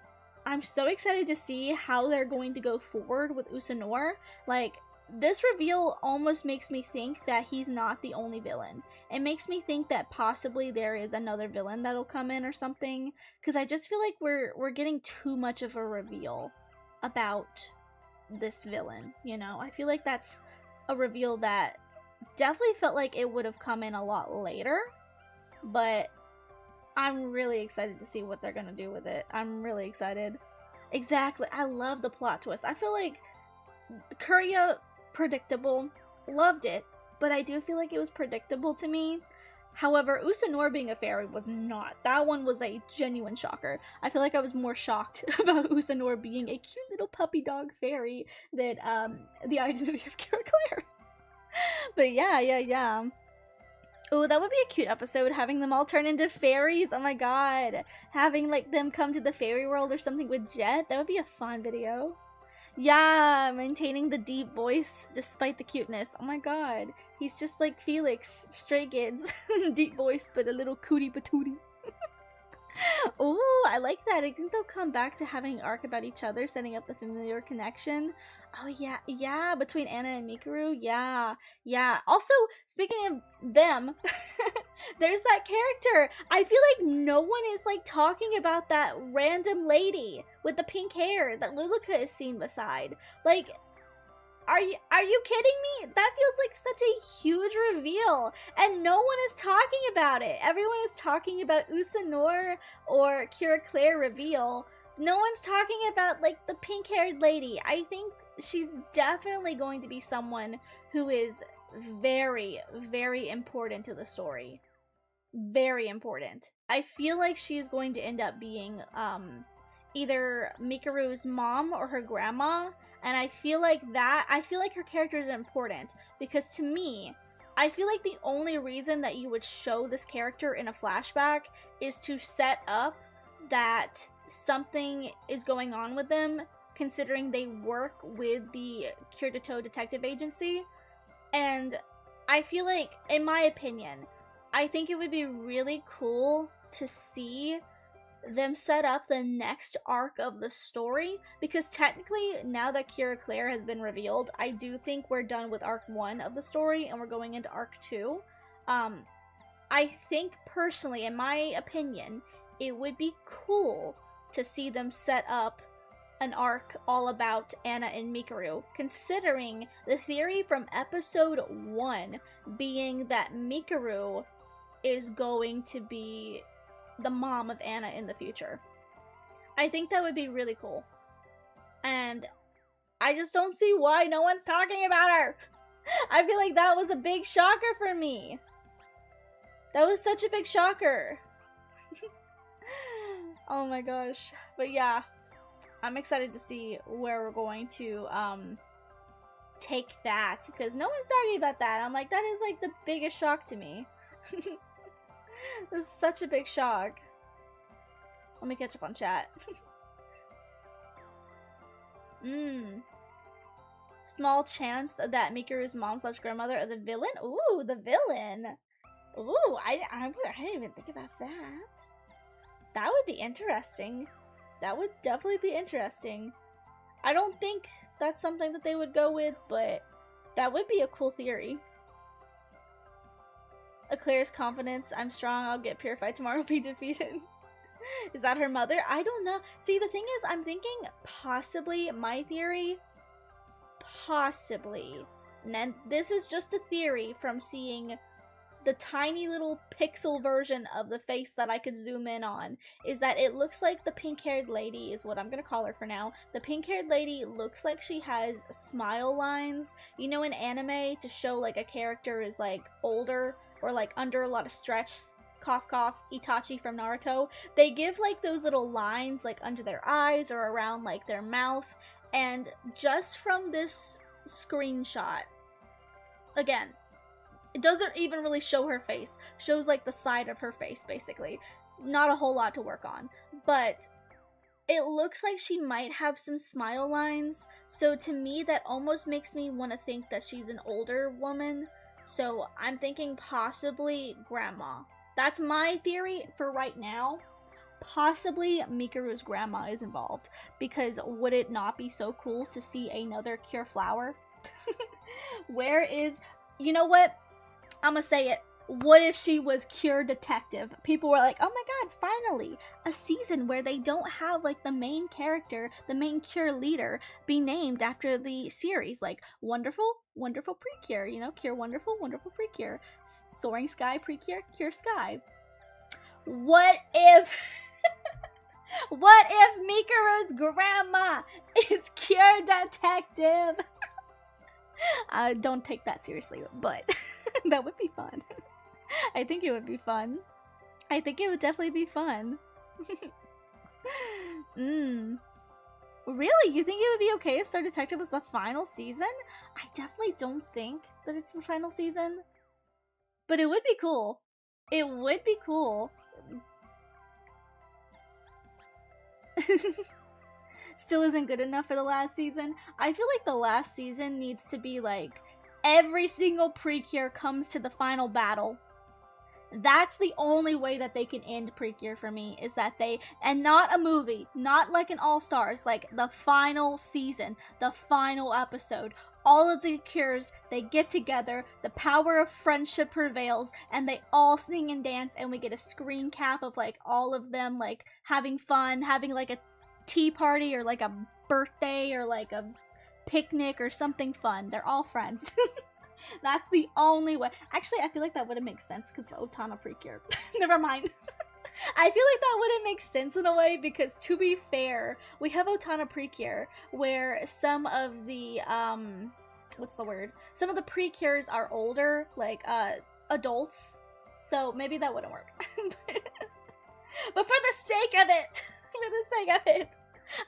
I'm so excited to see how they're going to go forward with Usanor. Like, this reveal almost makes me think that he's not the only villain. It makes me think that possibly there is another villain that'll come in or something. Because I just feel like we're getting too much of a reveal about this villain, you know? I feel like that's a reveal that definitely felt like it would have come in a lot later. But I'm really excited to see what they're gonna do with it. I'm really excited. Exactly. I love the plot twist. I feel like Courier, predictable. Loved it. But I do feel like it was predictable to me. However, Usanor being a fairy was not. That one was a genuine shocker. I feel like I was more shocked about Usanor being a cute little puppy dog fairy than the identity of Curaclaire. But yeah. Oh, that would be a cute episode, having them all turn into fairies. Oh my god. Having, like, them come to the fairy world or something with Jet. That would be a fun video. Yeah, maintaining the deep voice despite the cuteness. Oh my god. He's just like Felix, Stray Kids. Deep voice, but a little cootie patootie. Oh, I like that. I think they'll come back to having an arc about each other, setting up the familiar connection. Oh yeah, between Anna and Mikuru. Yeah. Also, speaking of them, there's that character. I feel like no one is like talking about that random lady with the pink hair that Luluka is seen beside. Like, are you kidding me? That feels like such a huge reveal, and no one is talking about it. Everyone is talking about Usanor or Curaclaire reveal. No one's talking about, like, the pink-haired lady. I think she's definitely going to be someone who is very, very important to the story. Very important. I feel like she's going to end up being either Mikuru's mom or her grandma. And I feel like her character is important, because to me, I feel like the only reason that you would show this character in a flashback is to set up that something is going on with them, considering they work with the Kyoto Detective Agency. And I feel like, in my opinion, I think it would be really cool to see them set up the next arc of the story, because technically, now that Curaclaire has been revealed, I do think we're done with arc 1 of the story and we're going into arc 2. I think personally, in my opinion, it would be cool to see them set up an arc all about Anna and Mikuru, considering the theory from episode 1 being that Mikuru is going to be the mom of Anna in the future. I think that would be really cool. And I just don't see why no one's talking about her. I feel like that was a big shocker for me. That was such a big shocker. Oh my gosh. But yeah, I'm excited to see where we're going to take that, because no one's talking about that. I'm like, that is like the biggest shock to me. This is such a big shock. Let me catch up on chat. Small chance that Mikuru's mom/grandmother are the villain? Ooh, the villain. Ooh, I didn't even think about that. That would be interesting. That would definitely be interesting. I don't think that's something that they would go with, but that would be a cool theory. Eclair's confidence. I'm strong. I'll get purified tomorrow. Be defeated. Is that her mother? I don't know. See, the thing is, I'm thinking possibly my theory. Possibly. And this is just a theory from seeing the tiny little pixel version of the face that I could zoom in on, is that it looks like the pink-haired lady is what I'm gonna call her for now. The pink-haired lady looks like she has smile lines, you know, in anime, to show like a character is like older or like under a lot of stress. Cough cough, Itachi from Naruto. They give like those little lines like under their eyes or around like their mouth, and just from this screenshot, again, it doesn't even really show her face. Shows like the side of her face, basically. Not a whole lot to work on. But it looks like she might have some smile lines. So to me, that almost makes me want to think that she's an older woman. So I'm thinking possibly grandma. That's my theory for right now. Possibly Mikuru's grandma is involved. Because would it not be so cool to see another Cure flower? Where is... You know what? I'm gonna say it. What if she was Cure Detective? People were like, oh my god, finally! A season where they don't have, like, the main character, the main Cure leader, be named after the series. Like, Wonderful, Wonderful Precure, you know? Cure Wonderful, Wonderful Precure. Soaring Sky, Precure, Cure Sky. What if... what if Mikuru's grandma is Cure Detective? Don't take that seriously, but that would be fun. I think it would be fun. I think it would definitely be fun. Really? You think it would be okay if Star Detective was the final season? I definitely don't think that it's the final season. But it would be cool. It would be cool. Still isn't good enough for the last season. I feel like the last season needs to be like every single Precure comes to the final battle. That's the only way that they can end Precure for me, is that they, and not a movie, not like an All-Stars, like the final season, the final episode. All of the Cures, they get together, the power of friendship prevails, and they all sing and dance, and we get a screen cap of like all of them like having fun, having like a tea party or like a birthday or like a picnic or something fun. They're all friends. That's the only way. Actually, I feel like that wouldn't make sense because of Otana Precure. Never mind. I feel like that wouldn't make sense in a way because, to be fair, we have Otana Precure where some of the what's the word? Some of the Precures are older, like adults. So maybe that wouldn't work. But for the sake of it,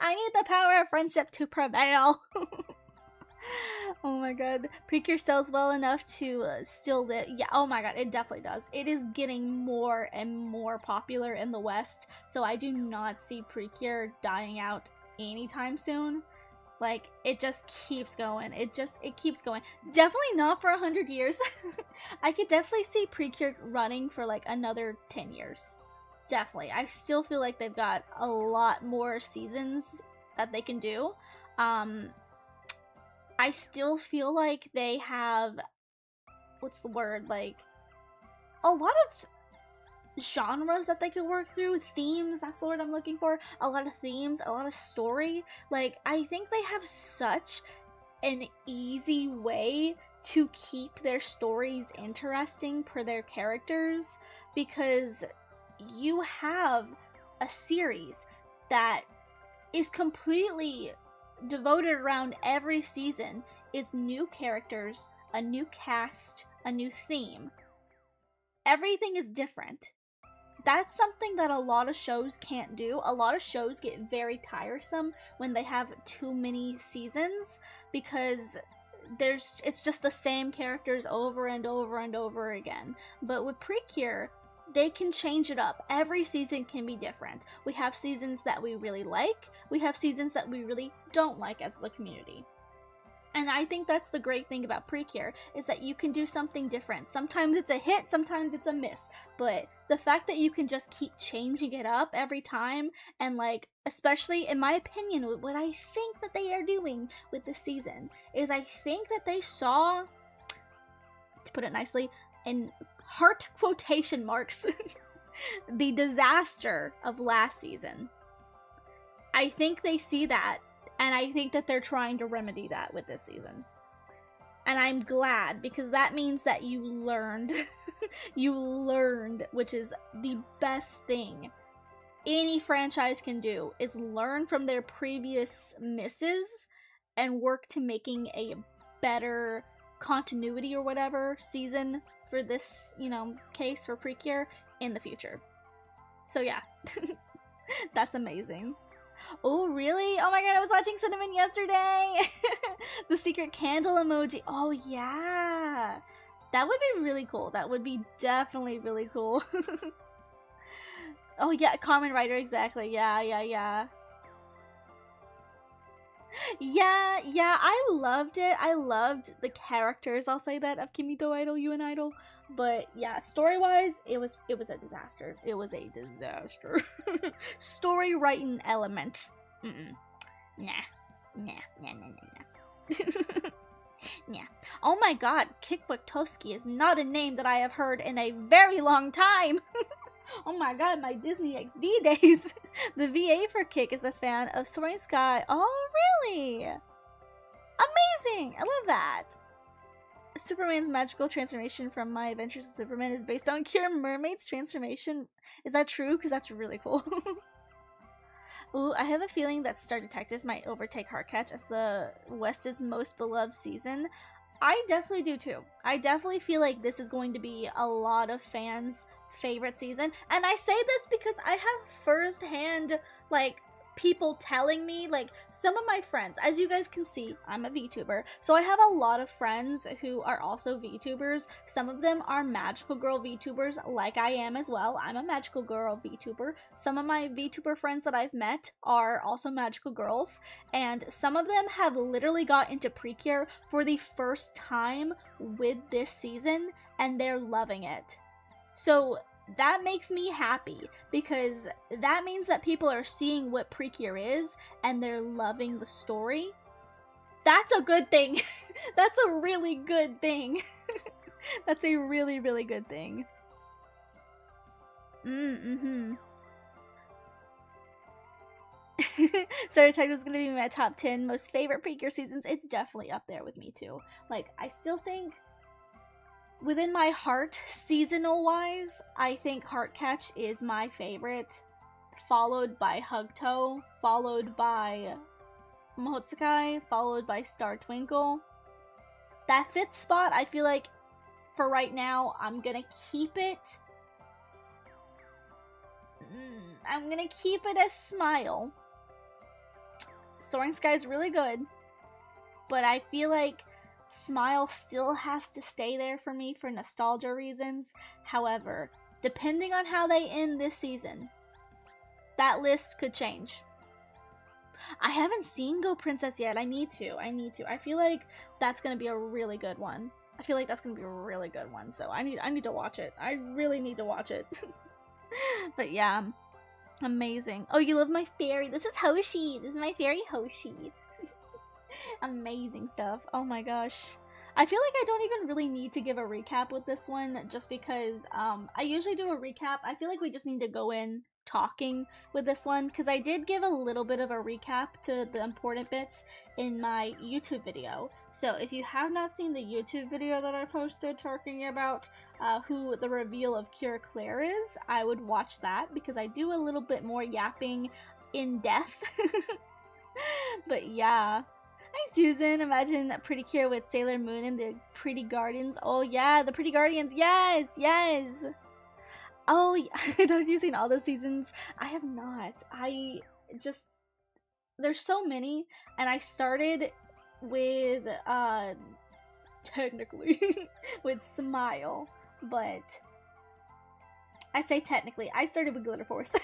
I need the power of friendship to prevail. Oh my god. Precure sells well enough to still live. Yeah, oh my god, it definitely does. It is getting more and more popular in the West, so I do not see Precure dying out anytime soon. Like, it just keeps going. It keeps going. Definitely not for 100 years. I could definitely see Precure running for like another 10 years. Definitely. I still feel like they've got a lot more seasons that they can do. I still feel like they have, what's the word, like, a lot of genres that they could work through, themes, that's the word I'm looking for, a lot of themes, a lot of story. Like, I think they have such an easy way to keep their stories interesting per their characters, because you have a series that is completely devoted around every season is new characters, a new cast, a new theme. Everything is different, that's something that a lot of shows can't do. A lot of shows get very tiresome when they have too many seasons, because it's just the same characters over and over and over again. But with Precure, they can change it up. Every season can be different. We have seasons that we really like, we have seasons that we really don't like as the community. And I think that's the great thing about Precure, is that you can do something different. Sometimes it's a hit, sometimes it's a miss. But the fact that you can just keep changing it up every time, and like, especially in my opinion, what I think that they are doing with this season is I think that they saw, to put it nicely, in heart quotation marks, the disaster of last season. I think they see that, and I think that they're trying to remedy that with this season. And I'm glad, because that means that you learned. You learned, which is the best thing any franchise can do, is learn from their previous misses and work to making a better continuity or whatever season for this, you know, case for Precure in the future. So yeah, that's amazing. Oh, really? Oh my god, I was watching Cinnamon yesterday! The secret candle emoji. Oh, yeah. That would be really cool. That would be definitely really cool. Oh, yeah, Kamen Rider, exactly. Yeah. Yeah, I loved it. I loved the characters, I'll say that, of Kimito Idol, You and Idol. But yeah, story-wise, it was a disaster. It was a disaster. Story writing element. Nah. Yeah. Oh my god, Kickbuttowski is not a name that I have heard in a very long time. Oh my god, my Disney XD days. The VA for Kick is a fan of Soaring Sky. Oh, really? Amazing! I love that. Superman's magical transformation from My Adventures with Superman is based on Cure Mermaid's transformation. Is that true? Because that's really cool. Ooh, I have a feeling that Star Detective might overtake Heartcatch as the West's most beloved season. I definitely do too. I definitely feel like this is going to be a lot of fans' favorite season. And I say this because I have first-hand, like, people telling me, like, some of my friends, as you guys can see, I'm a VTuber, so I have a lot of friends who are also VTubers. Some of them are magical girl VTubers, like I am as well. I'm a magical girl VTuber. Some of my VTuber friends that I've met are also magical girls, and some of them have literally got into Precure for the first time with this season, and they're loving it. So that makes me happy, because that means that people are seeing what Precure is and they're loving the story. That's a good thing. That's a really good thing. That's a really, really good thing. Star Detective is gonna be my top 10 most favorite Precure seasons. It's definitely up there with me too. Like, I still think, within my heart, seasonal-wise, I think Heartcatch is my favorite, followed by Hugto, followed by Mahotsukai, followed by Star Twinkle. That 5th spot, I feel like, for right now, I'm gonna keep it. I'm gonna keep it as Smile. Soaring Sky is really good, but I feel like Smile still has to stay there for me for nostalgia reasons. However, depending on how they end this season, that list could change. I haven't seen Go Princess yet. I need to. I feel like that's gonna be a really good one. So I need to watch it. I really need to watch it. But yeah, amazing. Oh, you love my fairy. This is Hoshi. This is my fairy Hoshi. Amazing stuff. Oh my gosh. I feel like I don't even really need to give a recap with this one, just because I usually do a recap. I feel like we just need to go in talking with this one, because I did give a little bit of a recap to the important bits in my YouTube video. So if you have not seen the YouTube video that I posted talking about who the reveal of Cure Claire is, I would watch that, because I do a little bit more yapping in depth. But yeah. Hi Susan, imagine Precure with Sailor Moon and the Pretty Guardians. Oh yeah, the Pretty Guardians, yes! Oh, yeah. Those you've seen all the seasons. I have not. There's so many, and I started with technically with Smile, but I say technically, I started with Glitter Force.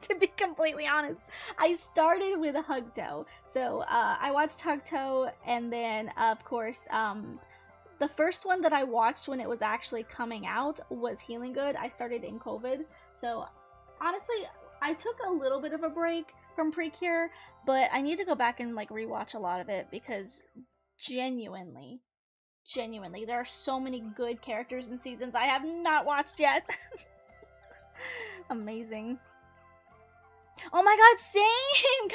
To be completely honest, I started with Hugto. So I watched Hugto, and then of course the first one that I watched when it was actually coming out was Healing Good. I started in COVID, so honestly I took a little bit of a break from Precure, but I need to go back and like rewatch a lot of it because genuinely there are so many good characters and seasons I have not watched yet. Amazing. Oh my god, same!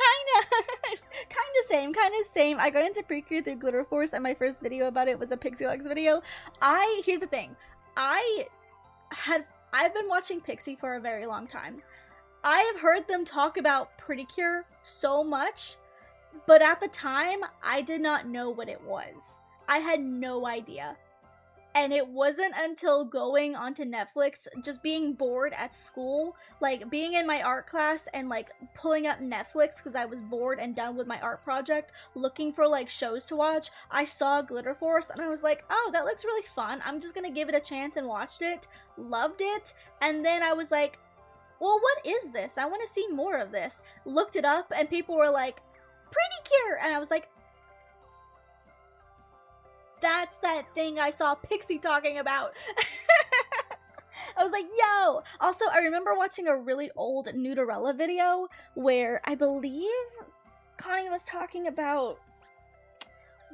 Kinda same. I got into Precure through Glitter Force, and my first video about it was a Pixie Legs video. Here's the thing. I've been watching Pixie for a very long time. I have heard them talk about Precure so much, but at the time, I did not know what it was. I had no idea. And it wasn't until going onto Netflix, just being bored at school, like being in my art class and like pulling up Netflix because I was bored and done with my art project, looking for like shows to watch, I saw Glitter Force and I was like, oh, that looks really fun. I'm just gonna give it a chance, and watched it, loved it, and then I was like, well, what is this? I want to see more of this. Looked it up and people were like, Precure! And I was like, that's that thing I saw Pixie talking about. I was like, yo! Also, I remember watching a really old Nutarella video where I believe Connie was talking about,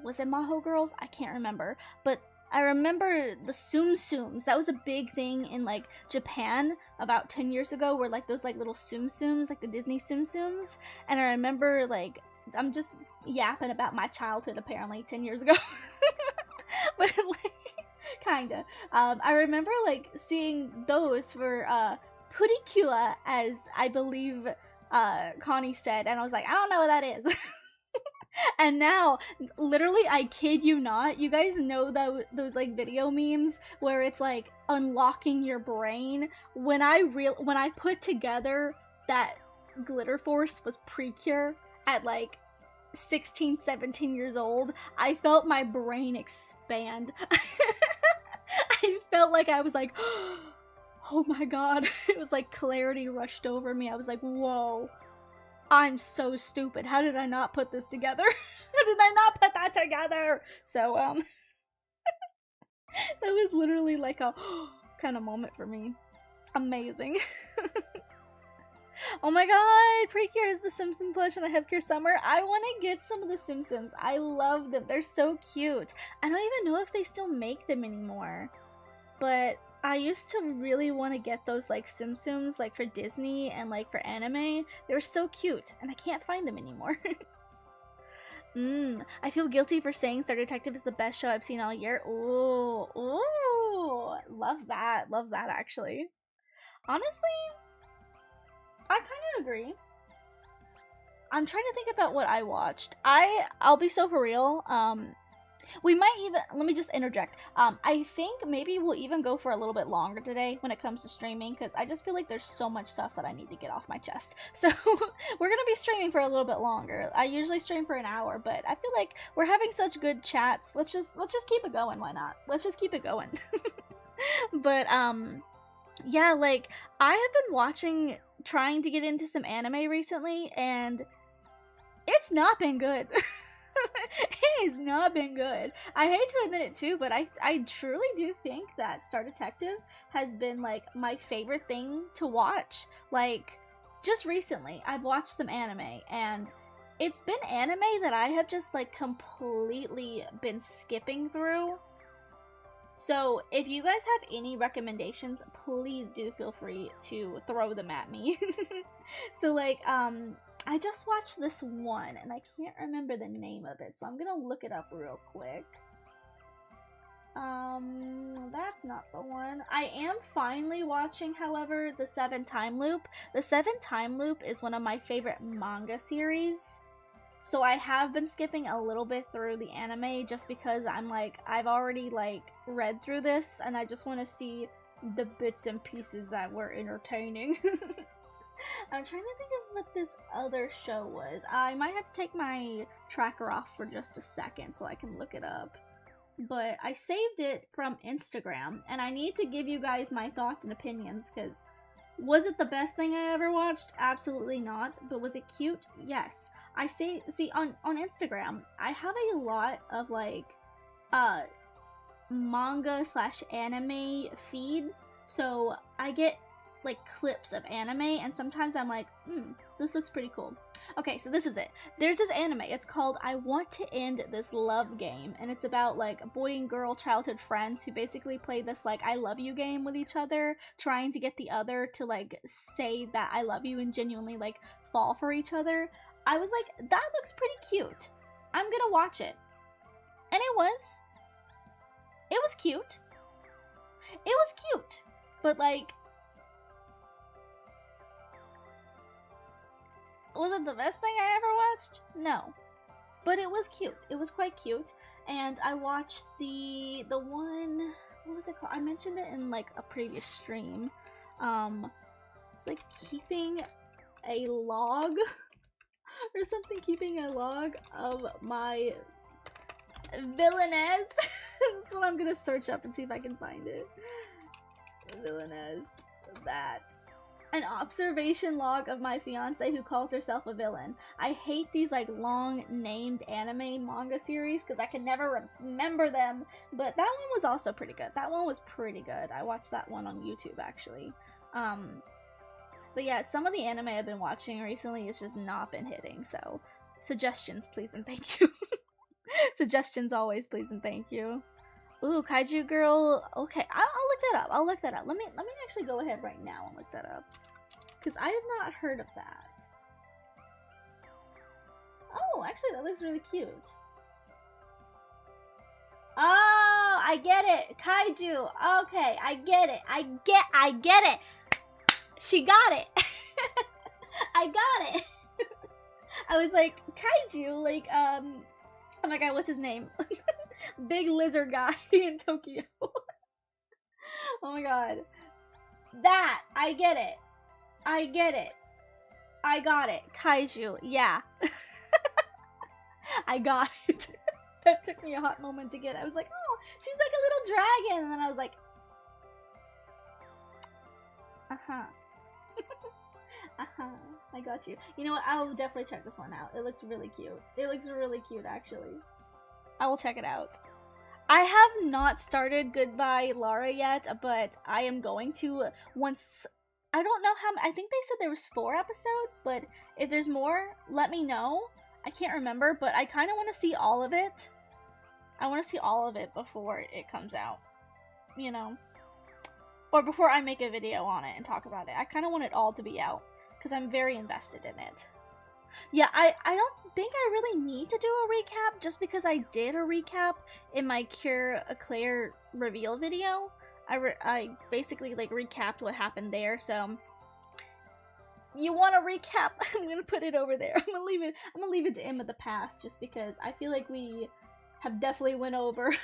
was it Maho Girls? I can't remember. But I remember the Tsum Tsums. That was a big thing in like Japan about 10 years ago, where like those like little Tsum Tsums, like the Disney Tsum Tsums. And I remember like, I'm just yapping about my childhood apparently 10 years ago. But like, kinda. I remember like seeing those for Precure, as I believe Connie said, and I was like, I don't know what that is. And now, literally, I kid you not, you guys know those like video memes where it's like unlocking your brain. When I put together that Glitter Force was Precure at like 16, 17 years old, I felt my brain expand. I felt like I was like, oh my god. It was like clarity rushed over me. I was like, whoa, I'm so stupid. How did I not put this together? How did I not put that together? So, that was literally like a kind of moment for me. Amazing. Oh my god, Precure is the Simpson plush and I have Cure Summer. I want to get some of the Simpsons. I love them. They're so cute. I don't even know if they still make them anymore. But I used to really want to get those like Simpsons, like for Disney and like for anime. They're so cute and I can't find them anymore. I feel guilty for saying Star Detective is the best show I've seen all year. Ooh, love that actually. Honestly, I kind of agree. I'm trying to think about what I watched. I'll be so for real. We might even, let me just interject. I think maybe we'll even go for a little bit longer today when it comes to streaming, because I just feel like there's so much stuff that I need to get off my chest. So we're gonna be streaming for a little bit longer. I usually stream for an hour, but I feel like we're having such good chats. Let's just keep it going. Why not? Let's just keep it going. But yeah, like I have been trying to get into some anime recently, and it's not been good. It has not been good. I hate to admit it too, but I truly do think that Star Detective has been like my favorite thing to watch. Like, just recently I've watched some anime, and it's been anime that I have just like completely been skipping through. So if you guys have any recommendations, please do feel free to throw them at me. So like, I just watched this one, and I can't remember the name of it, so I'm gonna look it up real quick. That's not the one. I am finally watching, however, The 7 Time Loop. The 7 Time Loop is one of my favorite manga series. So I have been skipping a little bit through the anime just because I'm like, I've already like read through this and I just want to see the bits and pieces that were entertaining. I'm trying to think of what this other show was. I might have to take my tracker off for just a second so I can look it up. But I saved it from Instagram, and I need to give you guys my thoughts and opinions, because was it the best thing I ever watched? Absolutely not. But was it cute? Yes. I see on Instagram, I have a lot of like manga / anime feed, so I get like clips of anime, and sometimes I'm like, this looks pretty cool. Okay, so this is it. There's this anime. It's called I Want to End This Love Game, and it's about like boy and girl childhood friends who basically play this like I love you game with each other, trying to get the other to like say that I love you and genuinely like fall for each other. I was like, that looks pretty cute. I'm gonna watch it. And it was cute. It was cute. But like, was it the best thing I ever watched? No. But it was cute. It was quite cute. And I watched the one, what was it called? I mentioned it in like a previous stream. It's like keeping a log or something, keeping a log of my villainess. That's what I'm gonna search up and see if I can find it. Villainess. That. An observation log of my fiance who calls herself a villain. I hate these like long named anime manga series because I can never remember them, but that one was also pretty good. That one was pretty good. I watched that one on YouTube actually. But yeah, some of the anime I've been watching recently has just not been hitting, so suggestions please and thank you. Suggestions always please and thank you. Ooh, Kaiju Girl. Okay, I'll look that up. I'll look that up. Let me actually go ahead right now and look that up, because I have not heard of that. Oh, actually, that looks really cute. Oh, I get it. Kaiju. Okay, I get it. I get it. She got it. I got it. I was like, Kaiju, like, oh my god, what's his name? Big lizard guy in Tokyo. Oh my god. That! I get it. I get it. I got it. Kaiju. Yeah. I got it. That took me a hot moment to get it. I was like, oh, she's like a little dragon. And then I was like, uh-huh. Uh-huh. I got you. You know what? I'll definitely check this one out. It looks really cute. It looks really cute, actually. I will check it out. I have not started Goodbye Lara yet, but I am going to once. I don't know how. I think they said there was 4 episodes, but if there's more, let me know. I can't remember, but I kind of want to see all of it. I want to see all of it before it comes out, you know, or before I make a video on it and talk about it. I kind of want it all to be out because I'm very invested in it. Yeah, I don't think I really need to do a recap just because I did a recap in my Cure Eclair reveal video. I basically like recapped what happened there, so you want a recap? I'm gonna put it over there. I'm gonna leave it to Im of the Past just because I feel like we have definitely went over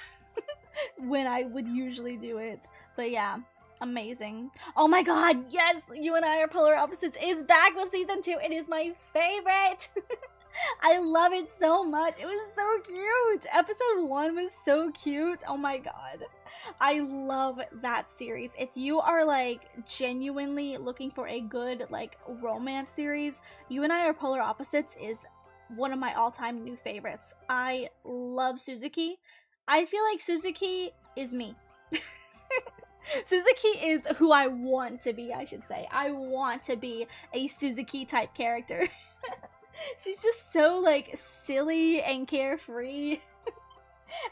when I would usually do it. But yeah. Amazing. Oh my god, yes! You and I Are Polar Opposites is back with season 2. It is my favorite! I love it so much. It was so cute! Episode 1 was so cute. Oh my god. I love that series. If you are like genuinely looking for a good like romance series, You and I Are Polar Opposites is one of my all-time new favorites. I love Suzuki. I feel like Suzuki is me. Suzuki is who I want to be, I should say. I want to be a Suzuki type character. She's just so like silly and carefree.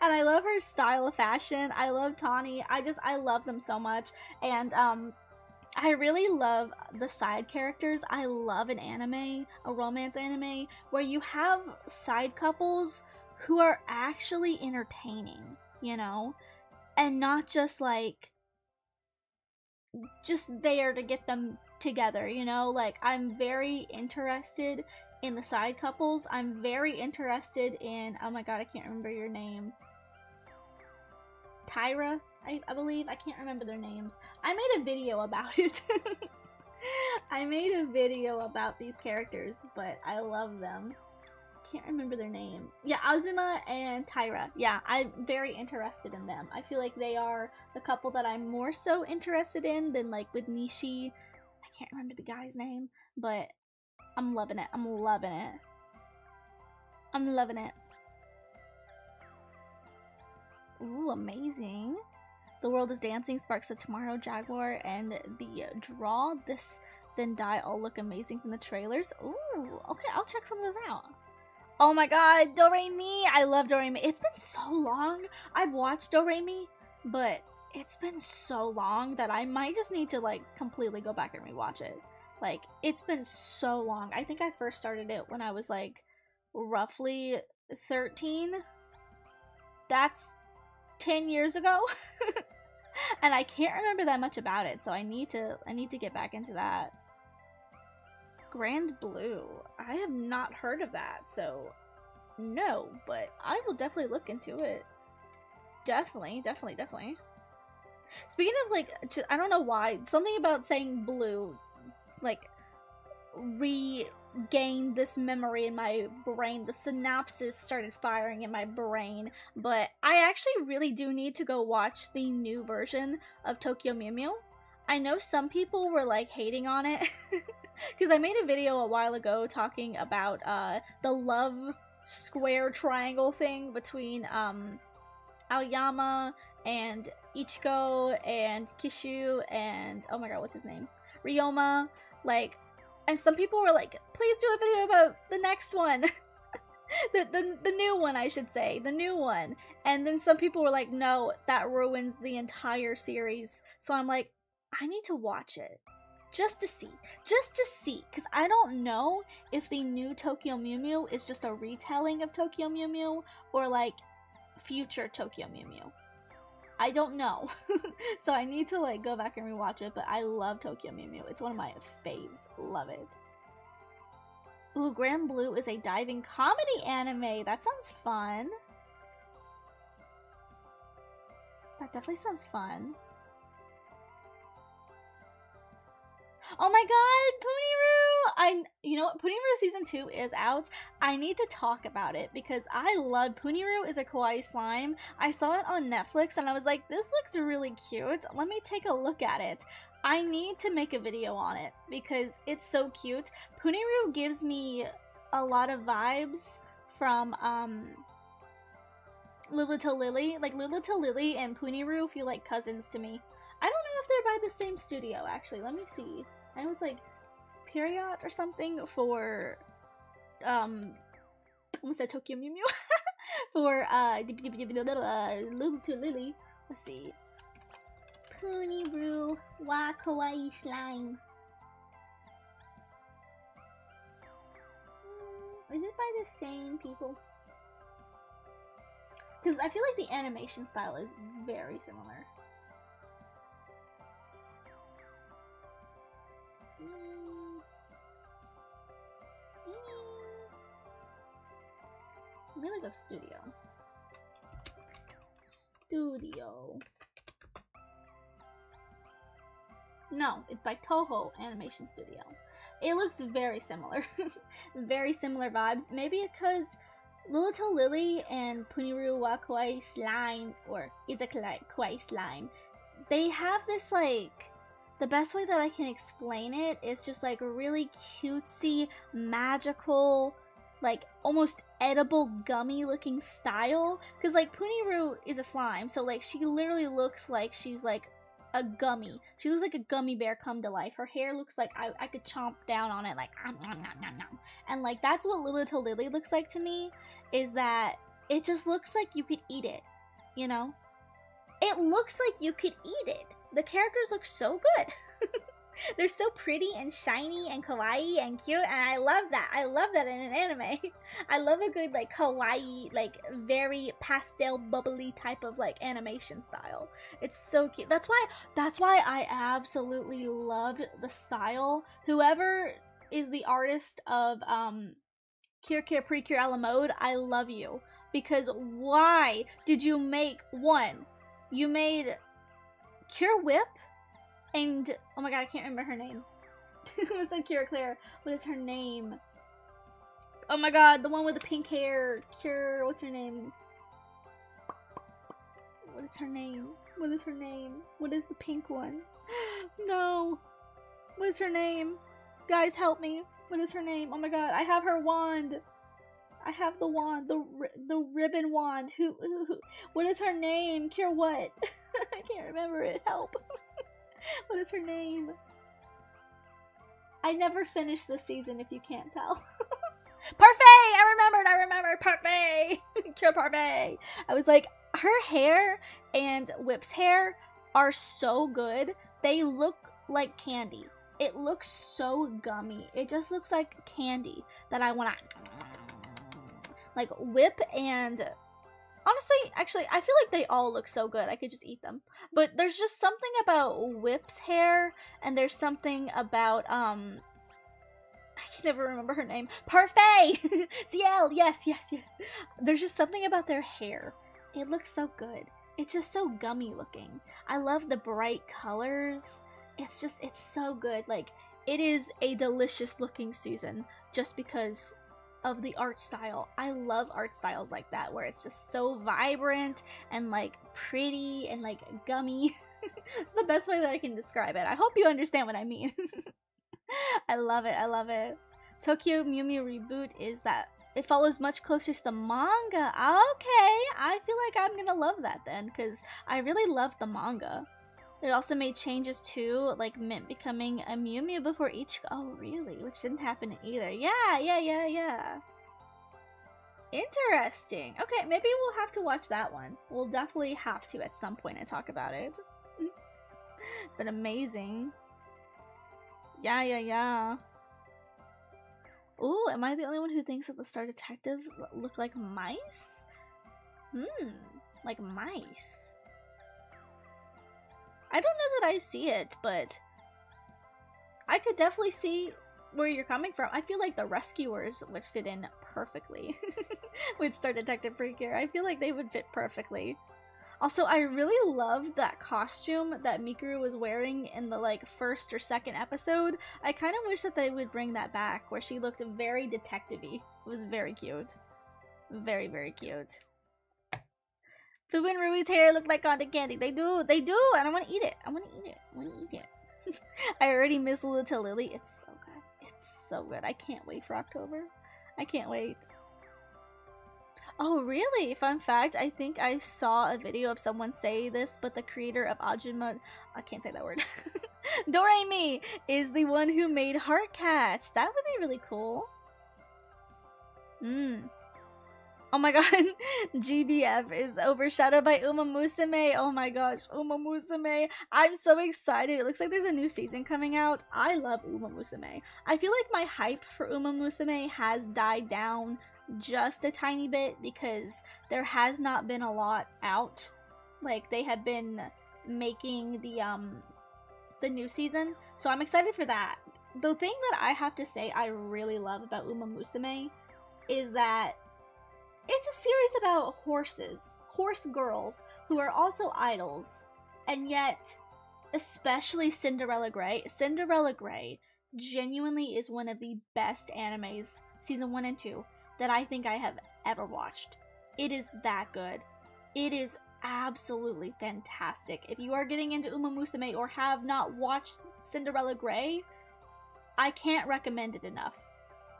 And I love her style of fashion. I love Tawny. I love them so much. And I really love the side characters. I love an anime, a romance anime, where you have side couples who are actually entertaining, you know? And not just like just there to get them together, you know? Like, I'm very interested in the side couples. I'm very interested in, oh my god, I can't remember your name. Tyra, I believe. I can't remember their names. I made a video about it. I made a video about these characters, but I love them. Can't remember their name. Yeah, Azuma and Tyra. Yeah, I'm very interested in them. I feel like they are the couple that I'm more so interested in than like with Nishi. I can't remember the guy's name, but I'm loving it. I'm loving it. I'm loving it. Ooh, amazing. The world is dancing, sparks of tomorrow, Jaguar, and the draw, this, then die all look amazing from the trailers. Ooh, okay, I'll check some of those out. Oh my god, Do-Re-Mi! I love Do-Re-Mi. It's been so long. I've watched Do-Re-Mi, but it's been so long that I might just need to like completely go back and rewatch it. Like, it's been so long. I think I first started it when I was like roughly 13. That's 10 years ago. And I can't remember that much about it, so I need to get back into that. Grand Blue. I have not heard of that, so no, but I will definitely look into it. Definitely. Speaking of like, I don't know why, something about saying blue, like, regained this memory in my brain. The synapses started firing in my brain, but I actually really do need to go watch the new version of Tokyo Mew Mew. I know some people were like hating on it because I made a video a while ago talking about the love square triangle thing between Aoyama and Ichiko and Kishu and, oh my god, what's his name? Ryoma. Like, and some people were like, please do a video about the next one. the new one, I should say. The new one. And then some people were like, no, that ruins the entire series. So I'm like, I need to watch it. Just to see. Because I don't know if the new Tokyo Mew Mew is just a retelling of Tokyo Mew Mew or like future Tokyo Mew Mew. I don't know. So I need to like go back and rewatch it, but I love Tokyo Mew Mew. It's one of my faves. Love it. Ooh, Grand Blue is a diving comedy anime. That sounds fun. That definitely sounds fun. Oh my god, Puniru! You know what? Puniru Season 2 is out. I need to talk about it because I love Puniru is a kawaii slime. I saw it on Netflix and I was like, this looks really cute. Let me take a look at it. I need to make a video on it because it's so cute. Puniru gives me a lot of vibes from Little Lily. Like, Little Lily and Puniru feel like cousins to me. I don't know if they're by the same studio, actually. Let me see. I was like Period or something for almost said Tokyo Mew Mew for Little Lily. Let's see. Puniru wa kawaii slime. Is it by the same people? Because I feel like the animation style is very similar. Let me look up studio. No, it's by Toho Animation Studio. It looks very similar. Very similar vibes. Maybe because Little Lily and Puniru wa Kawaii Slime, or Izakura Kawaii Slime, they have this like, the best way that I can explain it is just like really cutesy, magical, like almost edible gummy looking style. Because like Puniru is a slime, so like she literally looks like she's like a gummy. She looks like a gummy bear come to life. Her hair looks like I could chomp down on it like nom, nom, nom, nom, nom. And like that's what Little Lily looks like to me, is that it just looks like you could eat it, you know? It looks like you could eat it. The characters look so good. They're so pretty and shiny and kawaii and cute, and I love that. I love that in an anime. I love a good like kawaii, like very pastel bubbly type of like animation style. It's so cute. That's why I absolutely love the style. Whoever is the artist of Precure a la Mode, I love you. Because why did you make one You made Cure Whip and oh my god, I can't remember her name. Was that Cure Claire? What is her name? Oh my god, the one with the pink hair. Cure, what's her name? What is her name? What is her name? What is the pink one? No. What is her name? Guys, help me. What is her name? Oh my god, I have her wand. I have the wand, the ribbon wand. Who what is her name? Cure what? I can't remember it. Help. What is her name? I never finished this season, if you can't tell. Parfait! I remembered! Parfait! Cure Parfait! I was like, her hair and Whip's hair are so good. They look like candy. It looks so gummy. It just looks like candy that I want to... Like, Whip and... Honestly, actually, I feel like they all look so good. I could just eat them. But there's just something about Whip's hair, and there's something about, I can never remember her name. Parfait! Ciel! Yes. There's just something about their hair. It looks so good. It's just so gummy looking. I love the bright colors. It's so good. Like, it is a delicious looking season just because of the art style. I love art styles like that, where it's just so vibrant and like pretty and like gummy. It's the best way that I can describe it. I hope you understand what I mean. I love it. Tokyo Mew Mew reboot is that it follows much closer to the manga. Okay, I feel like I'm gonna love that then, because I really love the manga. It also made changes to, like, Mint becoming a Mew Mew before each... Oh, really? Which didn't happen either. Yeah. Interesting. Okay, maybe we'll have to watch that one. We'll definitely have to at some point and talk about it. But amazing. Yeah. Ooh, am I the only one who thinks that the Star Detectives look like mice? Like mice. I don't know that I see it, but I could definitely see where you're coming from. I feel like the Rescuers would fit in perfectly with Star Detective Precure. I feel like they would fit perfectly. Also, I really loved that costume that Mikuru was wearing in the like first or second episode. I kind of wish that they would bring that back, where she looked very detective-y. It was very cute. Very, very cute. Fu and Rui's hair look like cotton candy. They do, and I want to eat it. I already miss Little Lily. It's so good. I can't wait for October. I can't wait. Oh, really? Fun fact, I think I saw a video of someone say this, but the creator of Ajima... I can't say that word. Doremi is the one who made Heartcatch. That would be really cool. Oh my god, GBF is overshadowed by Uma Musume. Oh my gosh, Uma Musume. I'm so excited. It looks like there's a new season coming out. I love Uma Musume. I feel like my hype for Uma Musume has died down just a tiny bit because there has not been a lot out. Like, they have been making the new season. So I'm excited for that. The thing that I have to say I really love about Uma Musume is that it's a series about horses, horse girls, who are also idols, and yet, especially Cinderella Grey. Cinderella Grey genuinely is one of the best animes, season 1 and 2, that I think I have ever watched. It is that good. It is absolutely fantastic. If you are getting into Uma Musume or have not watched Cinderella Grey, I can't recommend it enough.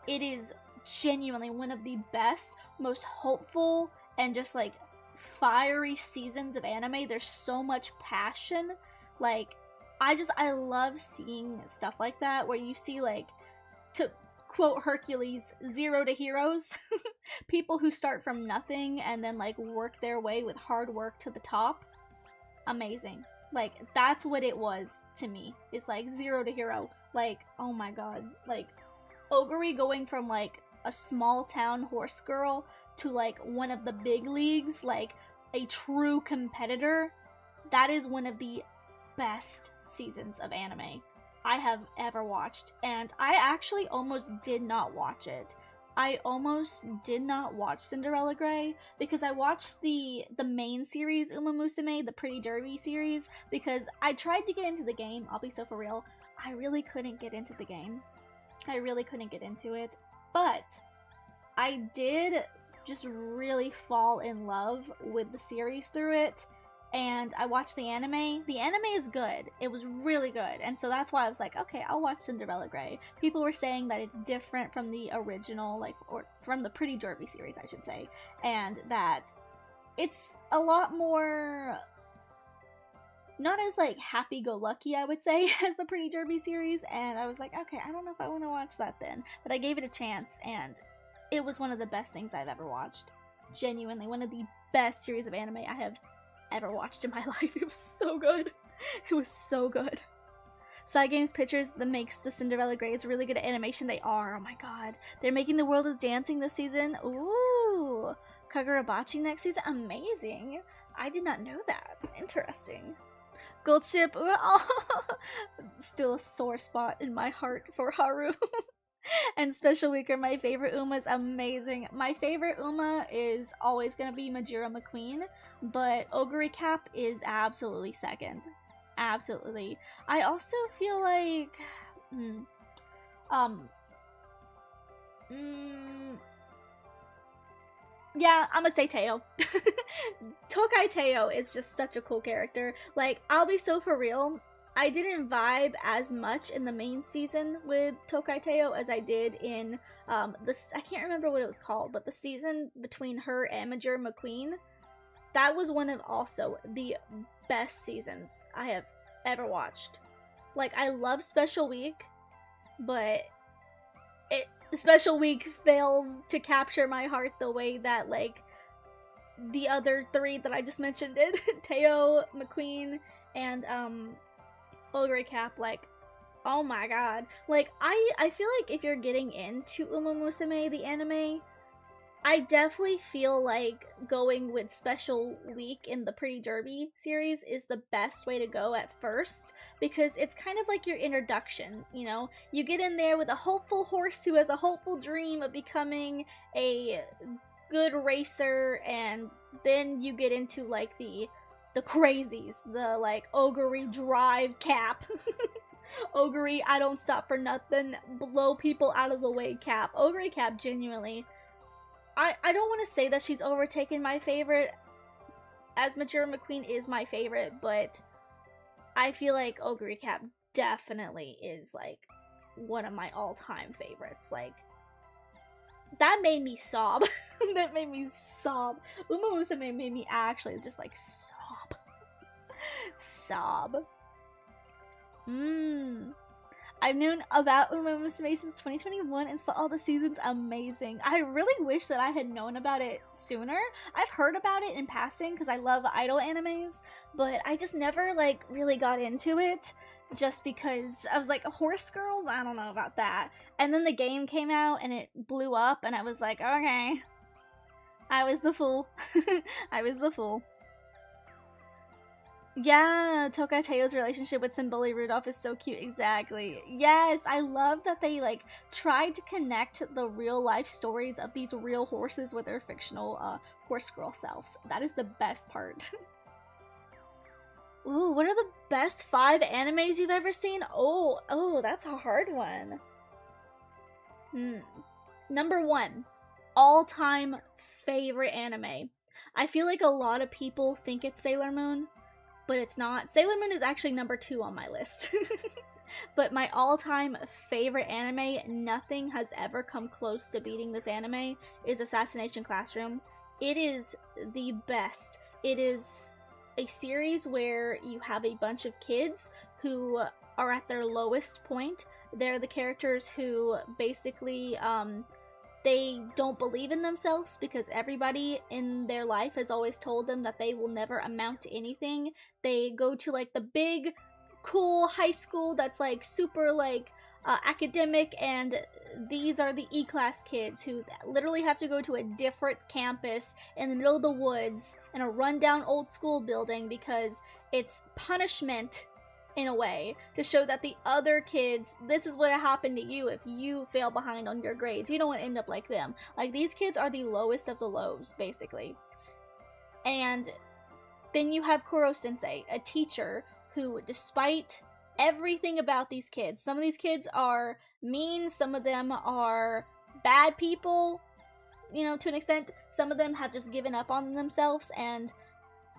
It is genuinely one of the best, most hopeful, and just like fiery seasons of anime. There's so much passion. Like, I love seeing stuff like that where you see, like, to quote Hercules, zero to heroes. People who start from nothing and then like work their way with hard work to the top. Amazing. Like, that's what it was to me. It's like zero to hero. Like, oh my god. Like, Oguri going from like a small town horse girl to like one of the big leagues, like a true competitor. That is one of the best seasons of anime I have ever watched, and I actually almost did not watch it I almost did not watch Cinderella Grey because I watched the main series Uma Musume, the Pretty Derby series, because I tried to get into the game. I'll be so for real. I really couldn't get into the game. I really couldn't get into it. But I did just really fall in love with the series through it. And I watched the anime. The anime is good. It was really good. And so that's why I was like, okay, I'll watch Cinderella Grey. People were saying that it's different from the original, like, or from the Pretty Derby series, I should say. And that it's a lot more, not as, like, happy-go-lucky, I would say, as the Pretty Derby series. And I was like, okay, I don't know if I want to watch that then. But I gave it a chance, and it was one of the best things I've ever watched. Genuinely, one of the best series of anime I have ever watched in my life. It was so good. It was so good. Side Games Pictures that makes the Cinderella Greys really good at animation. They are. Oh my god. They're making The World is Dancing this season. Ooh. Kagurabachi next season. Amazing. I did not know that. Interesting. Gold Ship. Oh. Still a sore spot in my heart for Haru. And Special Week are my favorite Umas. Amazing. My favorite Uma is always gonna be Majira McQueen, but Ogre Cap is absolutely second. Absolutely. I also feel like yeah, I'm gonna say Teo. Tokai Teo is just such a cool character. Like, I'll be so for real, I didn't vibe as much in the main season with Tokai Teo as I did in this. I can't remember what it was called, but the season between her and Major McQueen, that was one of also the best seasons I have ever watched. Like, I love Special Week, but Special Week fails to capture my heart the way that, like, the other three that I just mentioned did. Teo, McQueen, and Ogre Cap. Like, oh my god. Like, I feel like if you're getting into Uma Musume, the anime, I definitely feel like going with Special Week in the Pretty Derby series is the best way to go at first, because it's kind of like your introduction, you know? You get in there with a hopeful horse who has a hopeful dream of becoming a good racer, and then you get into, like, the crazies, the, like, Ogre Drive Cap. Ogre I don't stop for nothing, blow people out of the way Cap. Ogre Cap, genuinely, I don't want to say that she's overtaken my favorite, as Majora McQueen is my favorite, but I feel like Ogre Cap definitely is, like, one of my all-time favorites. Like, that made me sob. That made me sob. Uma Musume made me actually just, like, sob. Sob. I've known about Uma Musume since 2021 and saw all the seasons. Amazing. I really wish that I had known about it sooner. I've heard about it in passing because I love idol animes, but I just never, like, really got into it just because I was like, horse girls? I don't know about that. And then the game came out and it blew up and I was like, okay. I was the fool. I was the fool. Yeah, Tokai Teo's relationship with Symboli Rudolph is so cute. Exactly. Yes, I love that they, like, tried to connect the real life stories of these real horses with their fictional horse girl selves. That is the best part. Ooh, what are the best 5 animes you've ever seen? Oh, that's a hard one. Number 1, all-time favorite anime. I feel like a lot of people think it's Sailor Moon, but it's not. Sailor Moon is actually number 2 on my list. But my all-time favorite anime, nothing has ever come close to beating this anime, is Assassination Classroom. It is the best. It is a series where you have a bunch of kids who are at their lowest point. They're the characters who basically, they don't believe in themselves because everybody in their life has always told them that they will never amount to anything. They go to, like, the big, cool high school that's, like, super, like, academic, and these are the E-class kids who literally have to go to a different campus in the middle of the woods in a rundown old school building because it's punishment in a way, to show that the other kids, this is what happened to you if you fail behind on your grades. You don't want to end up like them. Like, these kids are the lowest of the lows, basically. And then you have Kuro Sensei, a teacher who, despite everything about these kids, some of these kids are mean, some of them are bad people, you know, to an extent. Some of them have just given up on themselves, and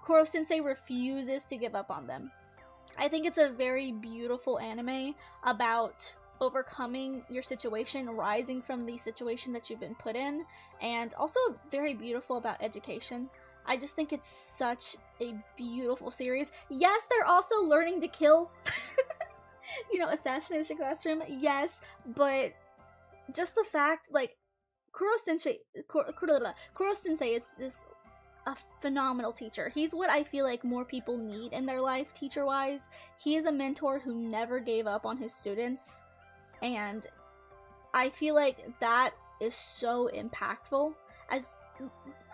Kuro Sensei refuses to give up on them. I think it's a very beautiful anime about overcoming your situation, rising from the situation that you've been put in, and also very beautiful about education. I just think it's such a beautiful series. Yes, they're also learning to kill. You know, assassination classroom, yes, but just the fact, like, Kuro Sensei is just a phenomenal teacher. He's what I feel like more people need in their life, teacher-wise. He is a mentor who never gave up on his students, and I feel like that is so impactful.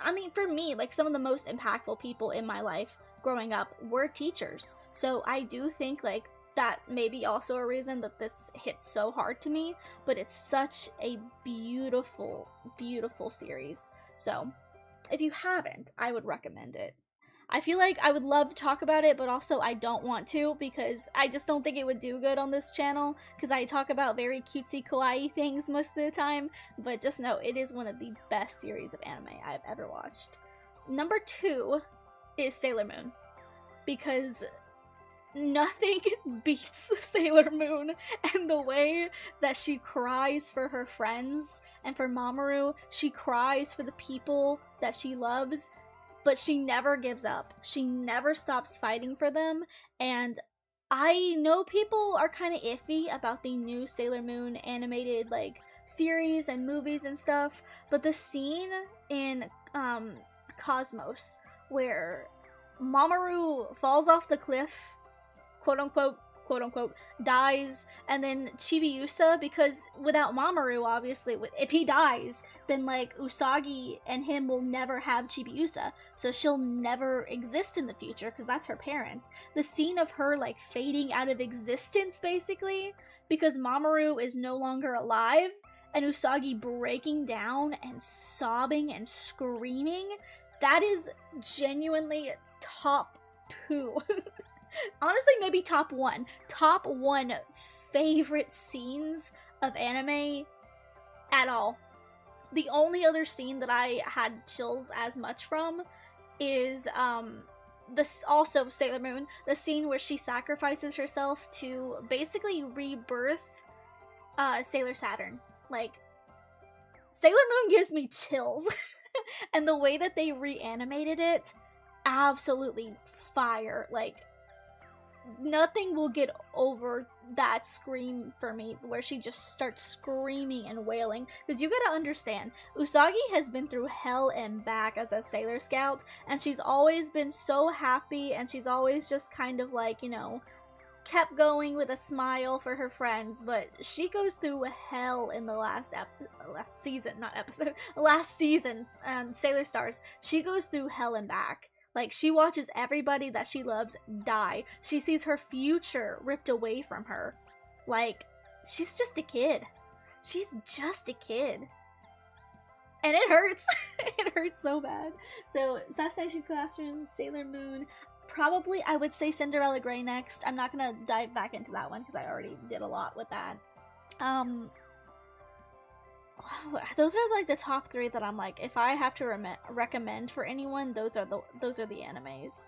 I mean, for me, like, some of the most impactful people in my life growing up were teachers. So I do think, like, that may be also a reason that this hits so hard to me, but it's such a beautiful, beautiful series. So if you haven't, I would recommend it. I feel like I would love to talk about it, but also I don't want to, because I just don't think it would do good on this channel, because I talk about very cutesy kawaii things most of the time, but just know it is one of the best series of anime I've ever watched. Number 2 is Sailor Moon, because nothing beats Sailor Moon, and the way that she cries for her friends and for Mamoru. She cries for the people that she loves, but she never gives up. She never stops fighting for them. And I know people are kind of iffy about the new Sailor Moon animated, like, series and movies and stuff, but the scene in Cosmos where Mamoru falls off the cliff, quote unquote, dies, and then Chibiusa, because without Mamoru, obviously, if he dies, then, like, Usagi and him will never have Chibiusa, so she'll never exist in the future, because that's her parents. The scene of her, like, fading out of existence, basically, because Mamoru is no longer alive, and Usagi breaking down and sobbing and screaming, that is genuinely top 2. Honestly, maybe top 1 favorite scenes of anime at all. The only other scene that I had chills as much from is this, also Sailor Moon, the scene where she sacrifices herself to basically rebirth Sailor Saturn. Like, Sailor Moon gives me chills. And the way that they reanimated it, absolutely fire. Like, nothing will get over that scream for me, where she just starts screaming and wailing. Because you gotta understand, Usagi has been through hell and back as a Sailor Scout, and she's always been so happy, and she's always just kind of, like, you know, kept going with a smile for her friends, but she goes through hell in the last season, Sailor Stars. She goes through hell and back. Like, she watches everybody that she loves die. She sees her future ripped away from her. Like, she's just a kid. She's just a kid. And it hurts. It hurts so bad. So, Assassination Classroom, Sailor Moon, probably I would say Cinderella Grey next. I'm not gonna dive back into that one because I already did a lot with that. Those are, like, the top 3 that I'm like, if I have to recommend for anyone, those are the animes.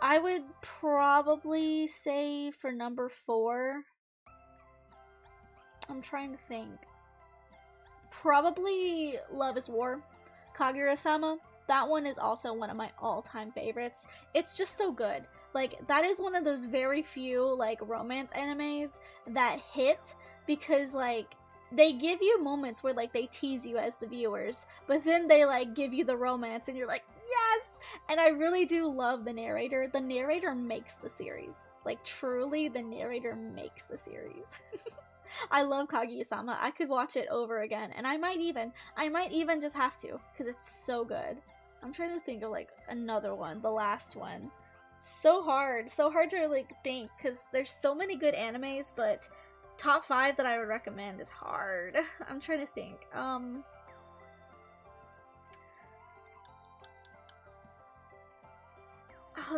I would probably say for number 4, I'm trying to think, probably Love is War, Kaguya-sama. That one is also one of my all-time favorites. It's just so good. Like, that is one of those very few, like, romance animes that hit, because, like, they give you moments where, like, they tease you as the viewers, but then they, like, give you the romance, and you're like, yes! And I really do love the narrator. The narrator makes the series. Like, truly, the narrator makes the series. I love Kaguya-sama. I could watch it over again, and I might even just have to, because it's so good. I'm trying to think of, like, another one, the last one. So hard. So hard to like think because there's so many good animes, but top 5 that I would recommend is hard. I'm trying to think. Oh,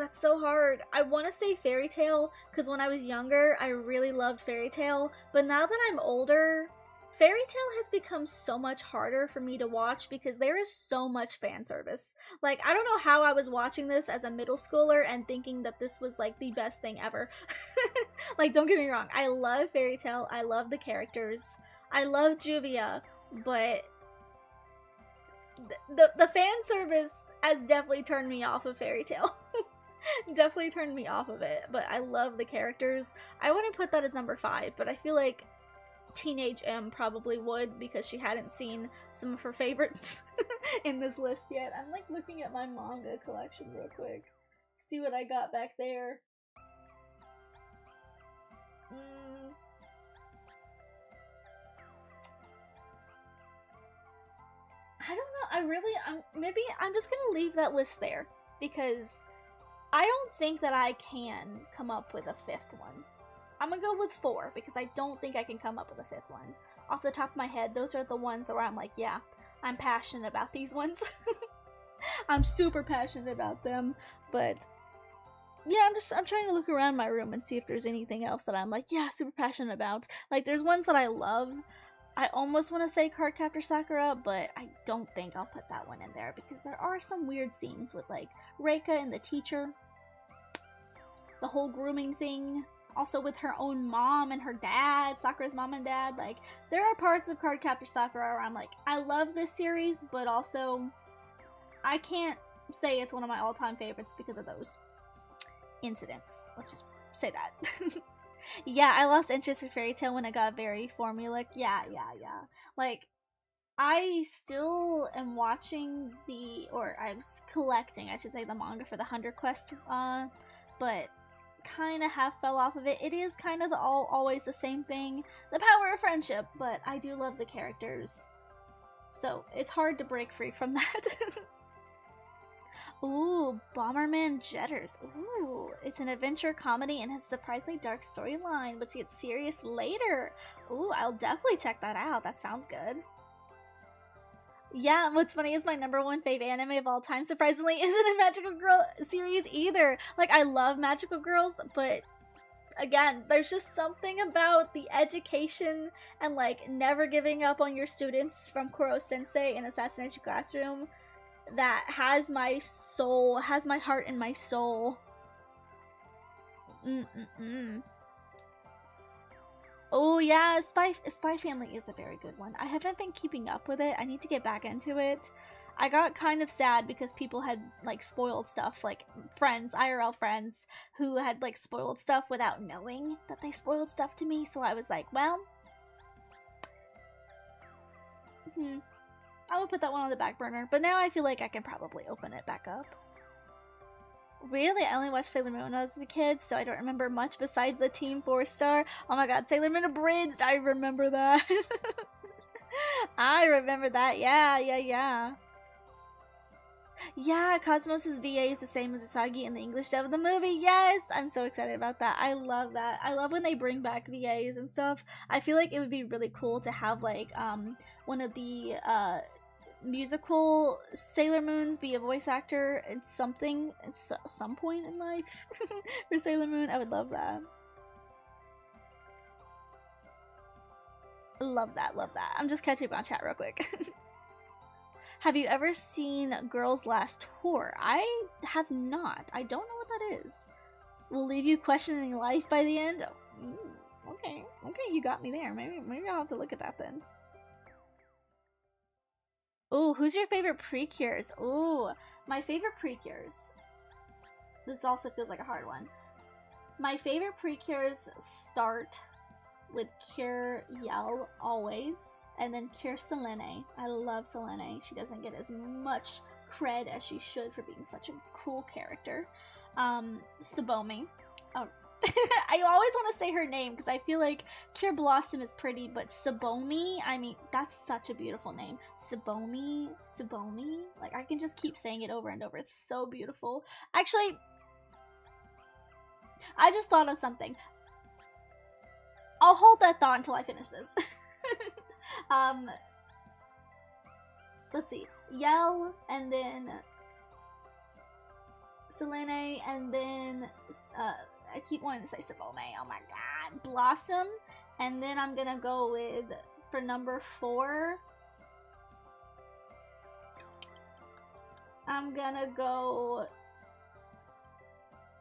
that's so hard. I want to say Fairy Tail because when I was younger, I really loved Fairy Tail. But now that I'm older, Fairy Tail has become so much harder for me to watch because there is so much fan service. Like, I don't know how I was watching this as a middle schooler and thinking that this was like the best thing ever. Like, don't get me wrong. I love Fairy Tail. I love the characters. I love Juvia, but the fan service has definitely turned me off of Fairy Tail. Definitely turned me off of it, but I love the characters. I wouldn't put that as number 5, but I feel like Teenage M probably would because she hadn't seen some of her favorites in this list yet. I'm like looking at my manga collection real quick. See what I got back there. I don't know. Maybe I'm just gonna leave that list there because I don't think that I can come up with a 5th one. I'm gonna go with 4 because I don't think I can come up with a 5th one. Off the top of my head, those are the ones where I'm like, yeah, I'm passionate about these ones. I'm super passionate about them, but yeah, I'm trying to look around my room and see if there's anything else that I'm like, yeah, super passionate about. Like, there's ones that I love. I almost want to say Cardcaptor Sakura, but I don't think I'll put that one in there because there are some weird scenes with like Reika and the teacher. The whole grooming thing. Also with her own mom and her dad, Sakura's mom and dad. Like, there are parts of Cardcaptor Sakura where I'm like, I love this series, but also I can't say it's one of my all-time favorites because of those incidents. Let's just say that. Yeah, I lost interest in Fairy Tail when it got very formulaic. Yeah. Like, I still am watching I was collecting, I should say, the manga for the 100 Quest, but kind of have fell off of it. It is kind of always the same thing, the power of friendship, but I do love the characters. So, it's hard to break free from that. Ooh, Bomberman Jetters. Ooh, it's an adventure comedy and has a surprisingly dark storyline, but gets serious later. Ooh, I'll definitely check that out. That sounds good. Yeah, what's funny is my number 1 fave anime of all time, surprisingly, isn't a Magical Girl series either. Like, I love Magical Girls, but again, there's just something about the education and, like, never giving up on your students from Koro Sensei in Assassination Classroom that has my soul, has my heart and my soul. Oh yeah, Spy Family is a very good one. I haven't been keeping up with it. I need to get back into it. I got kind of sad because people had like spoiled stuff, like friends, IRL friends, who had like spoiled stuff without knowing that they spoiled stuff to me. So I was like, well, I would put that one on the back burner, but now I feel like I can probably open it back up. Really? I only watched Sailor Moon when I was a kid, so I don't remember much besides the Team 4-star. Oh my god, Sailor Moon Abridged! I remember that. I remember that, yeah. Yeah, Cosmos' VA is the same as Usagi in the English dub of the movie. Yes! I'm so excited about that. I love that. I love when they bring back VAs and stuff. I feel like it would be really cool to have, like, one of the, musical Sailor Moons be a voice actor at some point in life for Sailor Moon. I would love that. Love that. I'm just catching up on chat real quick. Have you ever seen Girls Last Tour? I have not. I don't know what that is. Will leave you questioning life by the end? Oh, okay, you got me there. Maybe I'll have to look at that then. Oh, who's your favorite Precures? Oh, my favorite Precures. This also feels like a hard one. My favorite Precures start with Cure Yell always, and then Cure Selene. I love Selene. She doesn't get as much cred as she should for being such a cool character. Sabomi. Oh, I always want to say her name because I feel like Cure Blossom is pretty, but Sabomi, I mean, that's such a beautiful name. Sabomi. Like, I can just keep saying it over and over. It's so beautiful. Actually, I just thought of something. I'll hold that thought until I finish this. Let's see. Yell, and then Selene, and then I keep wanting to say Salome. Oh my god. Blossom, and then I'm gonna go with, for number 4, I'm gonna go,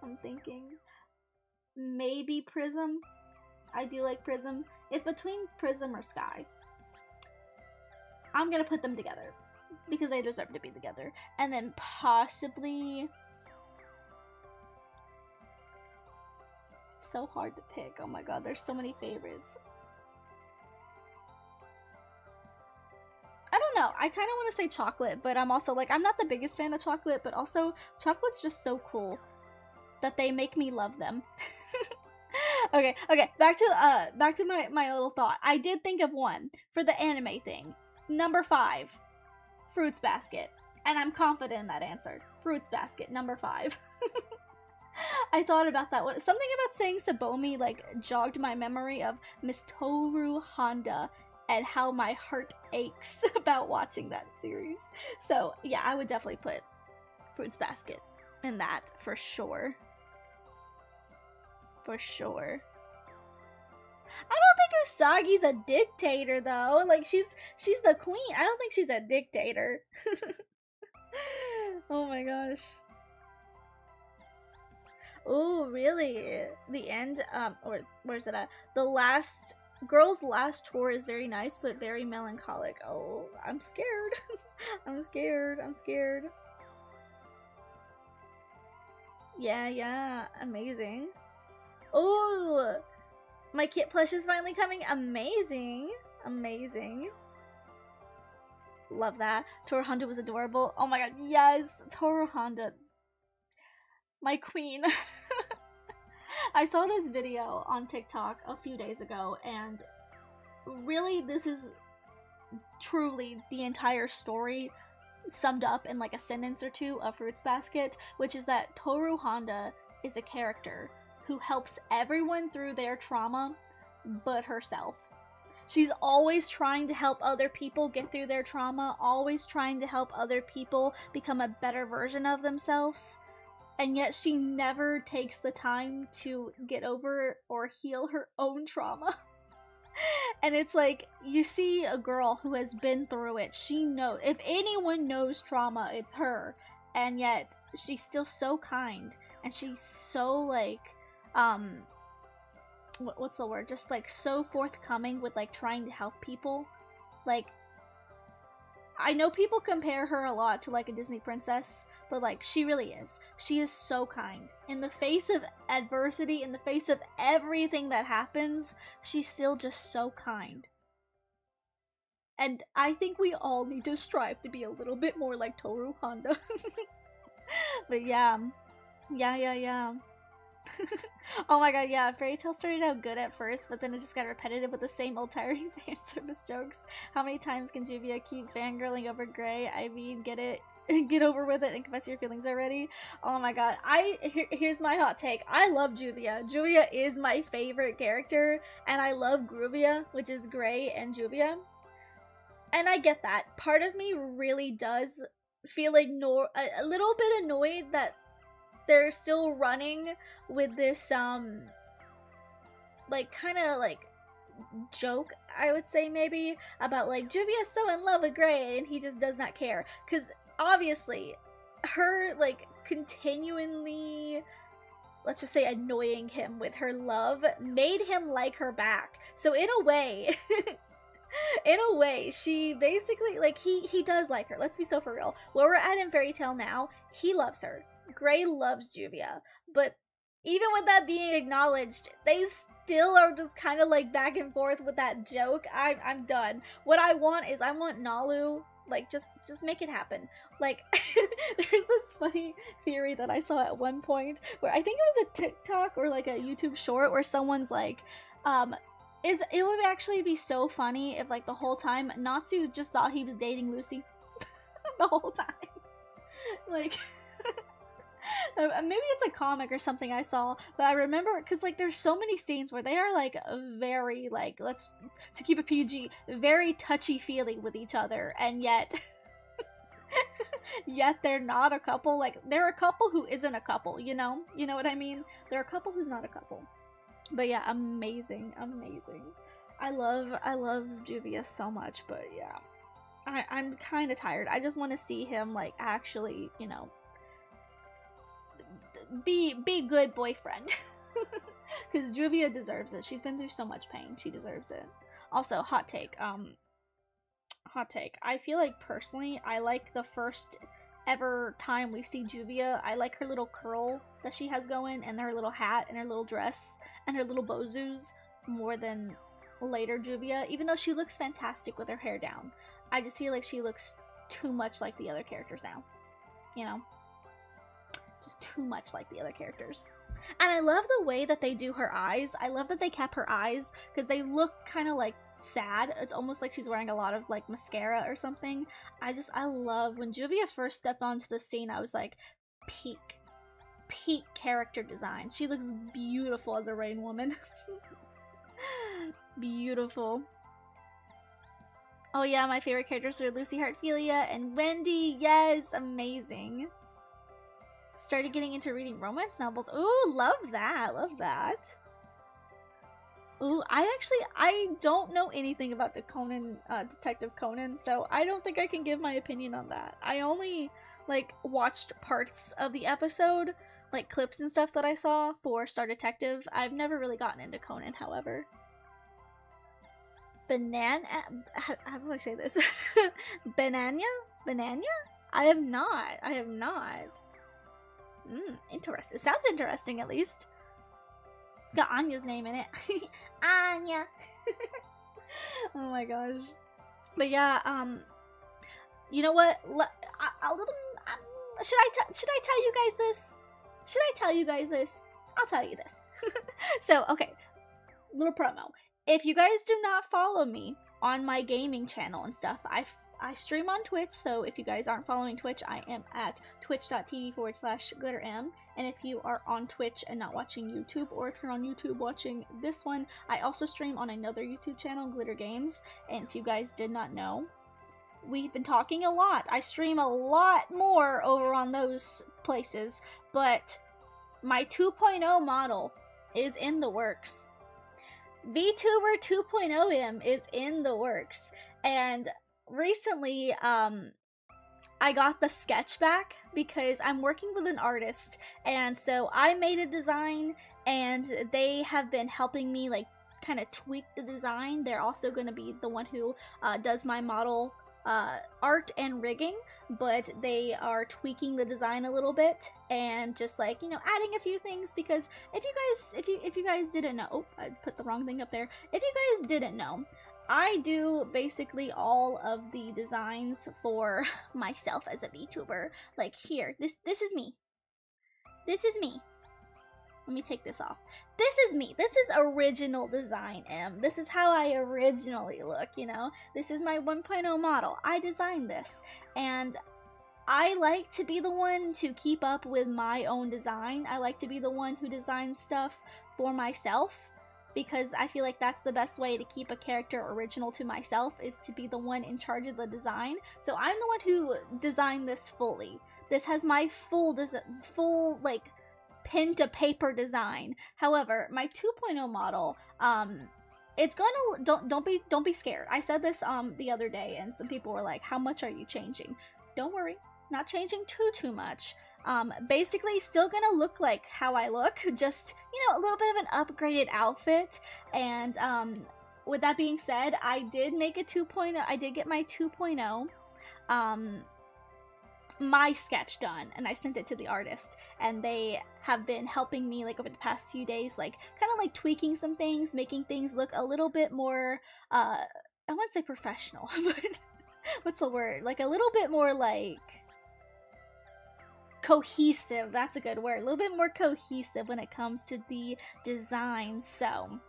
I'm thinking, maybe Prism. I do like Prism. It's between Prism or Sky. I'm gonna put them together because they deserve to be together. And then possibly, it's so hard to pick. Oh my god, there's so many favorites. I don't know. I kind of want to say Chocolate, but I'm also like, I'm not the biggest fan of Chocolate, but also Chocolate's just so cool that they make me love them. Okay, back to my little thought. I did think of one for the anime thing. Number 5, Fruits Basket. And I'm confident in that answer. Fruits Basket, number 5. I thought about that one. Something about saying Sabomi like jogged my memory of Miss Toru Honda and how my heart aches about watching that series. So yeah, I would definitely put Fruits Basket in that for sure. For sure. I don't think Usagi's a dictator though. Like she's the queen. I don't think she's a dictator. Oh my gosh. Oh really? The end, or where's it at? The last girl's last tour is very nice but very melancholic. Oh, I'm scared. I'm scared. Yeah, amazing. Oh, my kit plush is finally coming. Amazing. Love that. Toru Honda was adorable. Oh my god, yes, Toru Honda. My queen. I saw this video on TikTok a few days ago, and really this is truly the entire story summed up in like a sentence or two of Fruits Basket, which is that Toru Honda is a character who helps everyone through their trauma but herself. She's always trying to help other people get through their trauma, always trying to help other people become a better version of themselves, and yet she never takes the time to get over or heal her own trauma. And it's like, you see a girl who has been through it. She knows, if anyone knows trauma, it's her. And yet, she's still so kind. And she's so, like, what's the word? Just, like, so forthcoming with, like, trying to help people. Like, I know people compare her a lot to, like, a Disney princess, but, like, she really is. She is so kind. In the face of adversity, in the face of everything that happens, she's still just so kind. And I think we all need to strive to be a little bit more like Toru Honda. But yeah. Oh my god, yeah, Fairy Tail started out good at first, but then it just got repetitive with the same old tiring fan service jokes. How many times can Juvia keep fangirling over Gray? I mean, get over with it and confess your feelings already. Oh my god, here's my hot take. I love Juvia. Juvia is my favorite character, and I love Gruvia, which is Gray and Juvia. And I get that. Part of me really does feel a little bit annoyed that they're still running with this, like, kind of, like, joke, I would say, maybe, about, like, Juvia's so in love with Gray, and he just does not care. Because, obviously, her, like, continually, let's just say, annoying him with her love made him like her back. So, in a way... in a way, she basically, like, he does like her. Let's be so for real. Where we're at in Fairy Tail now, he loves her. Gray loves Juvia, but even with that being acknowledged, they still are just kind of like back and forth with that joke. I'm done. What I want is, I want Nalu, like, just make it happen. Like, there's this funny theory that I saw at one point where I think it was a TikTok or like a YouTube short where someone's like, it would actually be so funny if, like, the whole time Natsu just thought he was dating Lucy. The whole time. Like, Maybe it's a comic or something I saw, but I remember because like there's so many scenes where they are like very like let's to keep it PG, very touchy feely with each other, and yet yet they're not a couple. Like they're a couple who isn't a couple. You know what I mean? They're a couple who's not a couple. But yeah, amazing. I love Juvia so much, but yeah. I'm kind of tired. I just want to see him like actually, be good boyfriend. Because Juvia deserves it. She's been through so much pain. She deserves it. Also, hot take. I feel like personally, I like the first ever time we see Juvia. I like her little curl that she has going, and her little hat, and her little dress, and her little bozoos more than later Juvia. Even though she looks fantastic with her hair down, I just feel like she looks too much like the other characters now. Just too much like the other characters. And I love the way that they do her eyes. I love that they kept her eyes because they look kind of like sad. It's almost like she's wearing a lot of like mascara or something. I love when Juvia first stepped onto the scene. I was like, peak character design. She looks beautiful as a rain woman. Beautiful. Oh yeah, my favorite characters are Lucy Heartfilia and Wendy. Yes, amazing. Started getting into reading romance novels. Ooh, love that. Ooh, I don't know anything about the Conan, Detective Conan, so I don't think I can give my opinion on that. I only, like, watched parts of the episode, like, clips and stuff that I saw for Star Detective. I've never really gotten into Conan, however. How do I say this? Bananya? I have not. Interesting. Sounds interesting, at least. It's got Anya's name in it. Anya. Oh my gosh. But yeah, you know what? Should I tell you guys this? I'll tell you this. So, okay. Little promo. If you guys do not follow me on my gaming channel and stuff, I stream on Twitch, so if you guys aren't following Twitch, I am at twitch.tv/glitterm. And if you are on Twitch and not watching YouTube, or if you're on YouTube watching this one, I also stream on another YouTube channel, Glitter Games. And if you guys did not know, we've been talking a lot. I stream a lot more over on those places, but my 2.0 model is in the works. VTuber 2.0M is in the works, and recently, I got the sketch back because I'm working with an artist, and so I made a design, and they have been helping me, like, kind of tweak the design. They're also going to be the one who does my model art and rigging, but they are tweaking the design a little bit and just like, adding a few things, because if you guys didn't know, oh, I put the wrong thing up there. If you guys didn't know, I do basically all of the designs for myself as a VTuber. Like here, this is me. This is me. Let me take this off. This is me. This is original design, M. This is how I originally look, This is my 1.0 model. I designed this. And I like to be the one to keep up with my own design. I like to be the one who designs stuff for myself, because I feel like that's the best way to keep a character original to myself, is to be the one in charge of the design. So I'm the one who designed this fully. This has my full like, pen to paper design. However, my 2.0 model, it's gonna, don't be scared. I said this the other day, and some people were like, how much are you changing? Don't worry, not changing too much. Basically still gonna look like how I look, just, a little bit of an upgraded outfit. And with that being said, I did make a 2.0. I did get my 2.0 my sketch done, and I sent it to the artist, and they have been helping me, like, over the past few days, like, kind of like tweaking some things, making things look a little bit more I wouldn't say professional, but what's the word, like a little bit more like cohesive. That's a good word. A little bit more cohesive when it comes to the design. So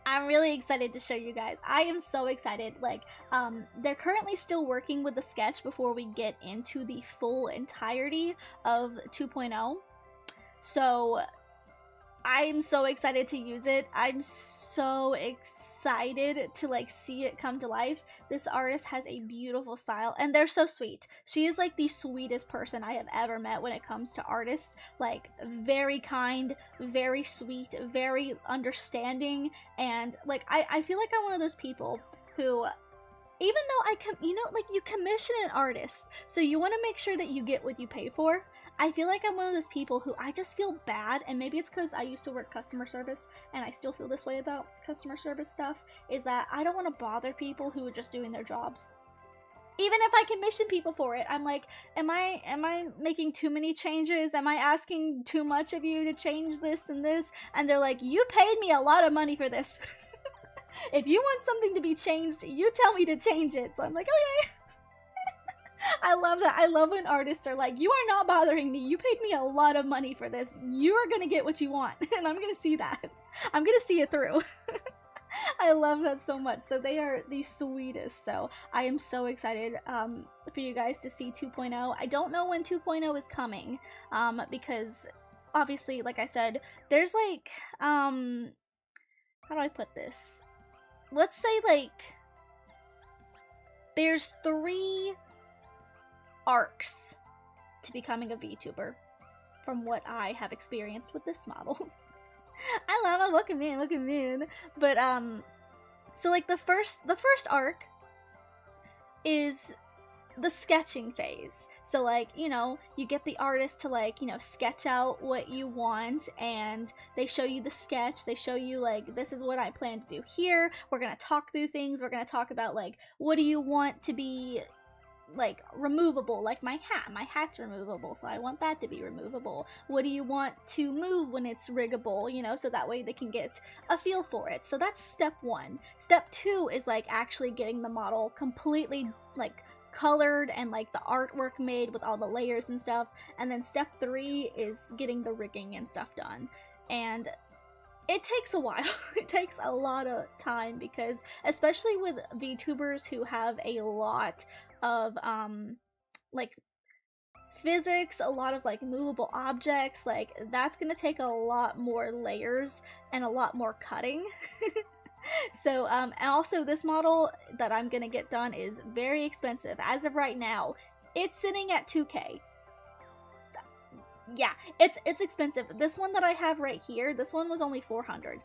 I'm really excited to show you guys. I am so excited. Like, they're currently still working with the sketch before we get into the full entirety of 2.0. So I'm so excited to use it. I'm so excited to like see it come to life. This artist has a beautiful style and they're so sweet. She is like the sweetest person I have ever met when it comes to artists. Like very kind, very sweet, very understanding, and like I feel like I'm one of those people who, even though like you commission an artist, so you want to make sure that you get what you pay for. I feel like I'm one of those people who I just feel bad, and maybe it's because I used to work customer service, and I still feel this way about customer service stuff, is that I don't want to bother people who are just doing their jobs. Even if I commission people for it, I'm like, am I making too many changes? Am I asking too much of you to change this and this? And they're like, you paid me a lot of money for this. If you want something to be changed, you tell me to change it. So I'm like, okay. I love that. I love when artists are like, you are not bothering me. You paid me a lot of money for this. You are gonna get what you want. And I'm gonna see that. I'm gonna see it through. I love that so much. So they are the sweetest. So I am so excited for you guys to see 2.0. I don't know when 2.0 is coming because obviously, like I said, there's like, how do I put this? Let's say like, there's 3 arcs to becoming a VTuber from what I have experienced with this model. I love it. Welcome in. But so like the first arc is the sketching phase. So like, you know, you get the artist to like, you know, sketch out what you want, and they show you the sketch. They show you like, this is what I plan to do here. We're gonna talk through things. We're gonna talk about like, what do you want to be like removable? Like my hat's removable, so I want that to be removable. What do you want to move when it's riggable, you know, so that way they can get a feel for it. So that's step 1. Step 2 is like actually getting the model completely like colored and like the artwork made with all the layers and stuff. And then step 3 is getting the rigging and stuff done. And it takes a while. It takes a lot of time because especially with VTubers who have a lot of like physics, a lot of like movable objects, like that's gonna take a lot more layers and a lot more cutting. So and also this model that I'm gonna get done is very expensive. As of right now, it's sitting at 2K. Yeah, it's expensive. This one that I have right here, this one was only 400.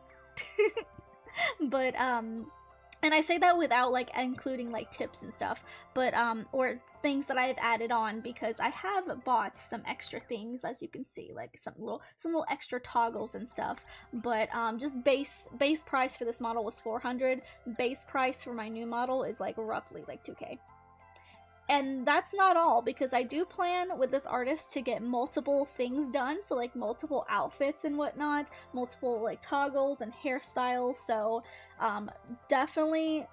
But and I say that without like including like tips and stuff, but or things that I've added on, because I have bought some extra things, as you can see, like some little extra toggles and stuff. But just base price for this model was 400. Base price for my new model is like roughly like 2K. And that's not all, because I do plan with this artist to get multiple things done, so like multiple outfits and whatnot, multiple like toggles and hairstyles, so definitely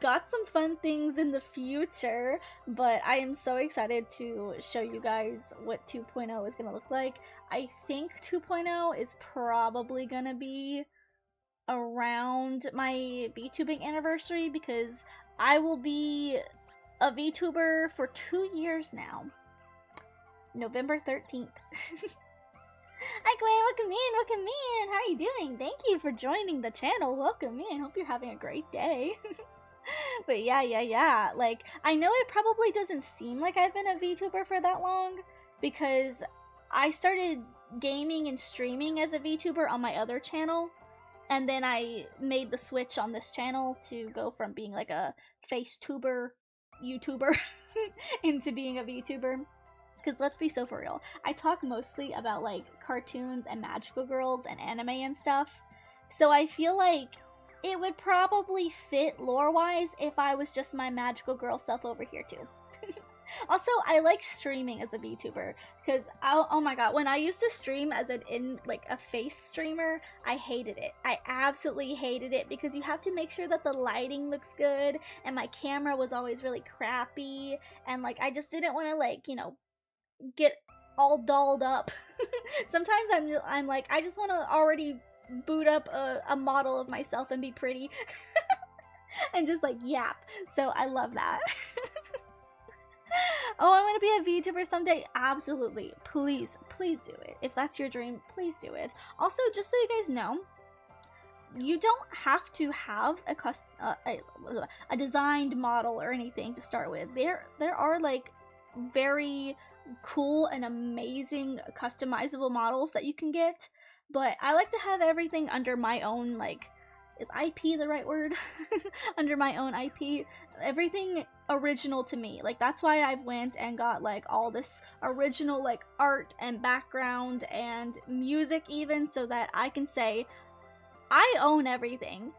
got some fun things in the future, but I am so excited to show you guys what 2.0 is going to look like. I think 2.0 is probably going to be around my VTubing anniversary, because I will be a VTuber for 2 years now. November 13th. Hi Gwen, welcome in! How are you doing? Thank you for joining the channel. Welcome in. Hope you're having a great day. But yeah. Like, I know it probably doesn't seem like I've been a VTuber for that long, because I started gaming and streaming as a VTuber on my other channel, and then I made the switch on this channel to go from being like a FaceTuber YouTuber into being a VTuber. Because let's be so for real, I talk mostly about like cartoons and magical girls and anime and stuff, so I feel like it would probably fit lore-wise if I was just my magical girl self over here too. Also, I like streaming as a VTuber, because oh my god, when I used to stream as a face streamer, I hated it. I absolutely hated it, because you have to make sure that the lighting looks good, and my camera was always really crappy, and like I just didn't want to like, you know, get all dolled up. Sometimes I'm like, I just want to already boot up a model of myself and be pretty and just like yap. So I love that. Oh, I want to be a VTuber someday. Absolutely. Please do it. If that's your dream, please do it. Also, just so you guys know, you don't have to have a designed model or anything to start with. There are like very cool and amazing customizable models that you can get, but I like to have everything under my own, like, is IP the right word? Under my own IP. Everything original to me. Like, that's why I went and got like all this original like art and background and music even, so that I can say I own everything.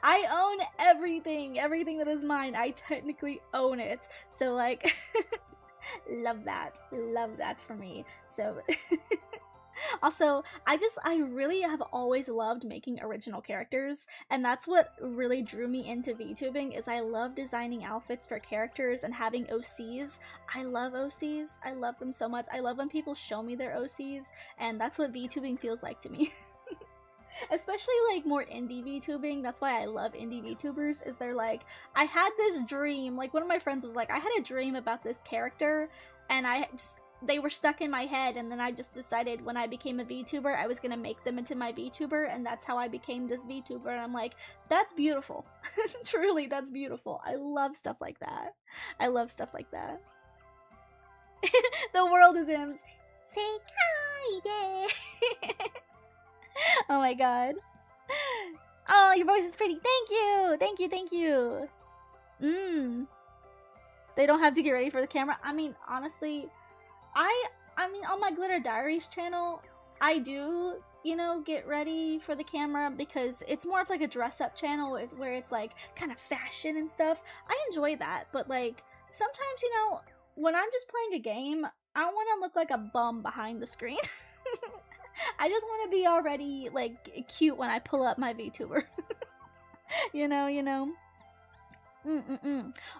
I own everything. Everything that is mine, I technically own it. So like love that for me. So also, I really have always loved making original characters, and that's what really drew me into VTubing. Is I love designing outfits for characters and having OCs. I love OCs. I love them so much. I love when people show me their OCs, and that's what VTubing feels like to me. Especially like more indie VTubing. That's why I love indie VTubers, is they're like, I had this dream. Like, one of my friends was like, I had a dream about this character, and they were stuck in my head, and then I just decided when I became a VTuber, I was gonna make them into my VTuber, and that's how I became this VTuber. And I'm like, that's beautiful. Truly, that's beautiful. I love stuff like that. I love stuff like that. The world is M's. Say hi. Oh my god. Oh, your voice is pretty. Thank you. Thank you. Thank you. They don't have to get ready for the camera. I mean, honestly, I mean, on my Glitter Diaries channel, I do, you know, get ready for the camera because it's more of like a dress-up channel. It's where it's like kind of fashion and stuff. I enjoy that, but like sometimes, you know, when I'm just playing a game, I don't want to look like a bum behind the screen. I just want to be already like cute when I pull up my VTuber. you know.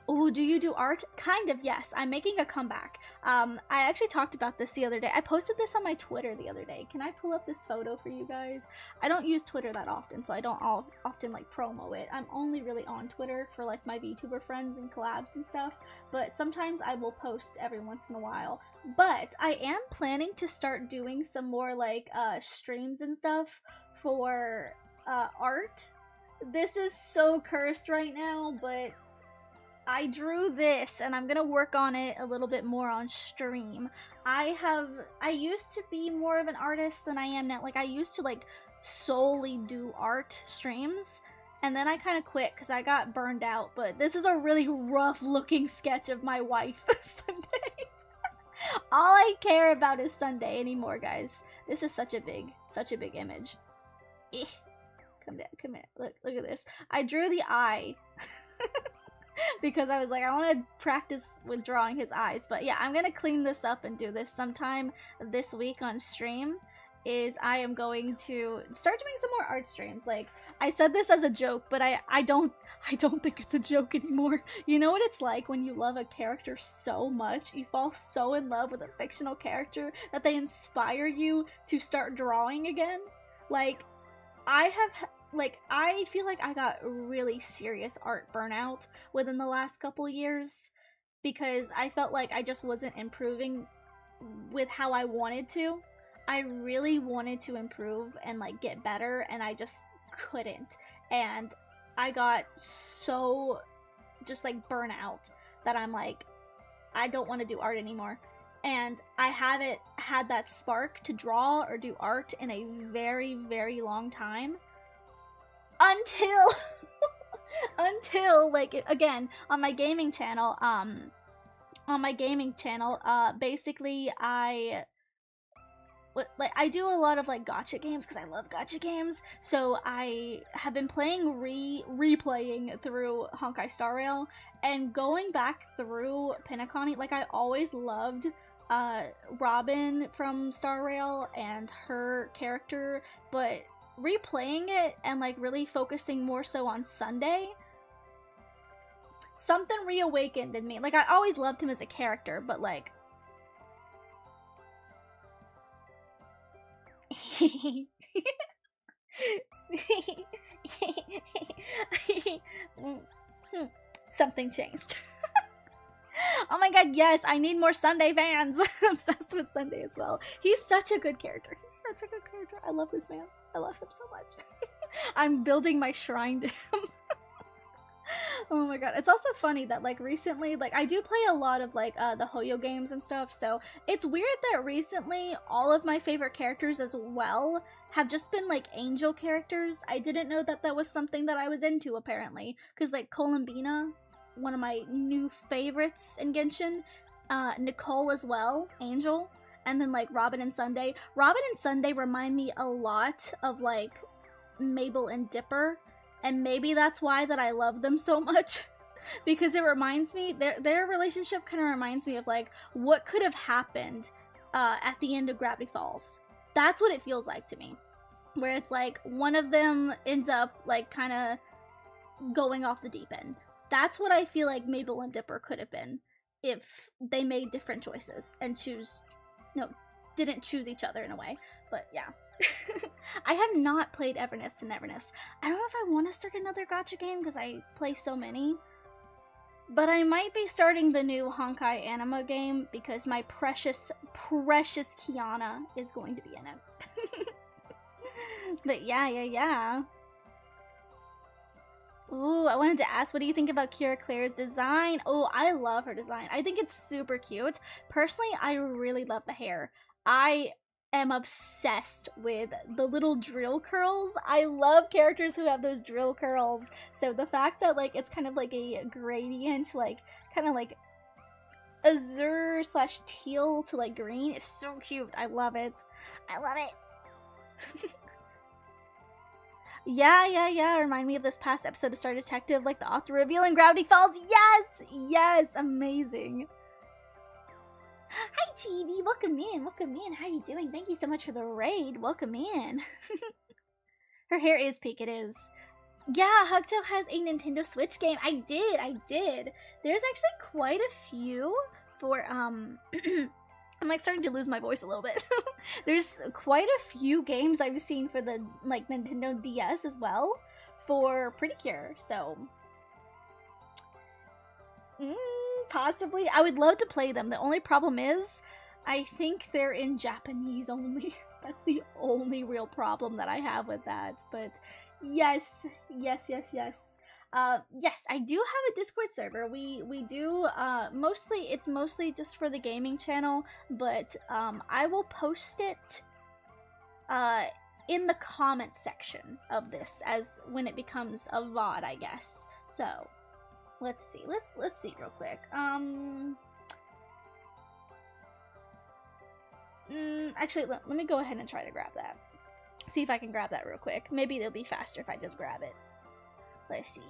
Oh, do you do art? Kind of, yes. I'm making a comeback. I actually talked about this the other day. I posted this on my Twitter the other day. Can I pull up this photo for you guys? I don't use Twitter that often, so I don't often like promo it. I'm only really on Twitter for like my VTuber friends and collabs and stuff, but sometimes I will post every once in a while. But I am planning to start doing some more like streams and stuff for art. This is so cursed right now, but I drew this and I'm gonna work on it a little bit more on stream. I used to be more of an artist than I am now. Like, I used to like solely do art streams, and then I kind of quit because I got burned out. But this is a really rough looking sketch of my wife Sunday. All I care about is Sunday anymore, guys. This is such a big image. Come here. Look at this. I drew the eye. Because I was like, I want to practice with drawing his eyes. But yeah, I'm going to clean this up and do this sometime this week on stream. I am going to start doing some more art streams. Like, I said this as a joke, but I don't think it's a joke anymore. You know what it's like when you love a character so much, you fall so in love with a fictional character that they inspire you to start drawing again? Like, I feel like I got really serious art burnout within the last couple of years because I felt like I just wasn't improving with how I wanted to. I really wanted to improve and like get better, and I just couldn't. And I got so just like burnout that I'm like, I don't want to do art anymore. And I haven't had that spark to draw or do art in a very, very long time. Until like, again, on my gaming channel, basically I do a lot of like gacha games because I love gacha games. So I have been playing replaying through Honkai Star Rail and going back through Pinaconi. Like, I always loved Robin from Star Rail and her character, but replaying it and like really focusing more so on Sunday, something reawakened in me. Like, I always loved him as a character, but like Something changed. Oh my god, yes, I need more Sunday fans. I'm obsessed with Sunday as well. He's such a good character. He's such a good character. I love this man. I love him so much. I'm building my shrine to him. Oh my god. It's also funny that like recently, like I do play a lot of like the Hoyo games and stuff, so it's weird that recently all of my favorite characters as well have just been like angel characters. I didn't know that that was something that I was into apparently, because like Columbina, one of my new favorites in Genshin, Nicole as well, angel, and then like Robin and Sunday. Robin and Sunday remind me a lot of like Mabel and Dipper, and maybe that's why that I love them so much. Because it reminds me, their relationship kind of reminds me of like what could have happened at the end of Gravity Falls. That's what it feels like to me, where it's like one of them ends up like kind of going off the deep end. That's what I feel like Mabel and Dipper could have been if they made different choices and didn't choose each other in a way. But yeah. I have not played Everness to Neverness. I don't know if I want to start another gacha game because I play so many. But I might be starting the new Honkai Anima game because my precious, precious Kiana is going to be in it. But yeah. Ooh, I wanted to ask, what do you think about Kira Claire's design? Oh, I love her design. I think it's super cute. Personally, I really love the hair. I am obsessed with the little drill curls. I love characters who have those drill curls. So the fact that like it's kind of like a gradient, like kind of like azure / teal to like green is so cute. I love it. I love it. Yeah. Remind me of this past episode of Star Detective, like the author reveal in Gravity Falls. Yes, amazing. Hi, Chibi. Welcome in. How you doing? Thank you so much for the raid. Welcome in. Her hair is pink. It is. Yeah, Hugtail has a Nintendo Switch game. I did. There's actually quite a few for I'm like starting to lose my voice a little bit. There's quite a few games I've seen for the like Nintendo DS as well for Precure. So possibly. I would love to play them. The only problem is I think they're in Japanese only. That's the only real problem that I have with that. But yes. Yes, I do have a Discord server. We do it's mostly just for the gaming channel, but I will post it in the comments section of this as when it becomes a VOD, I guess. So let's see. Let's see real quick. Actually, let me go ahead and try to grab that. See if I can grab that real quick. Maybe it'll be faster if I just grab it. Let's see.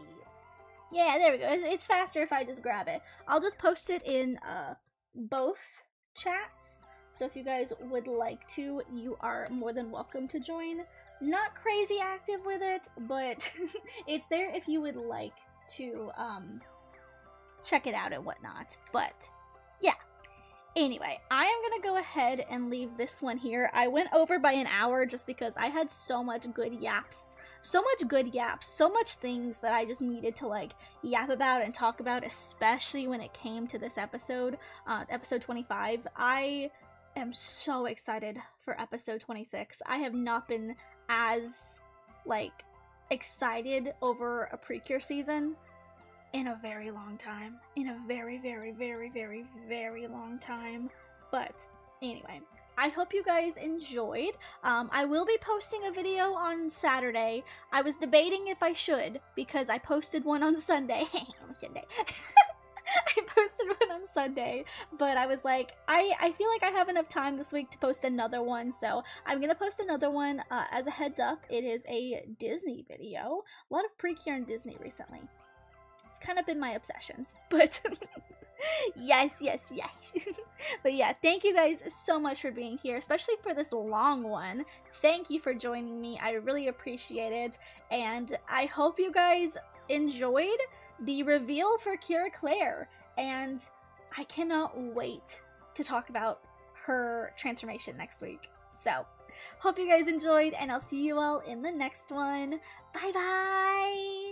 Yeah, there we go. It's faster if I just grab it. I'll just post it in both chats. So if you guys would like to, you are more than welcome to join. Not crazy active with it, but it's there if you would like to check it out and whatnot. But yeah. Anyway, I am gonna go ahead and leave this one here. I went over by an hour just because I had so much good yaps. So much things that I just needed to like yap about and talk about, especially when it came to this episode, episode 25. I am so excited for episode 26. I have not been as like excited over a Precure season in a very long time. In a very long time. But anyway, I hope you guys enjoyed. I will be posting a video on Saturday. I was debating if I should, because I posted one on Sunday. I posted one on Sunday, but I was like, I feel like I have enough time this week to post another one, so I'm gonna post another one. As a heads up, it is a Disney video. A lot of Precure and Disney recently. It's kind of been my obsessions, but yes. But yeah, thank you guys so much for being here, especially for this long one. Thank you for joining me. I really appreciate it, and I hope you guys enjoyed the reveal for Kira Claire, and I cannot wait to talk about her transformation next week. So Hope you guys enjoyed, and I'll see you all in the next one. Bye bye!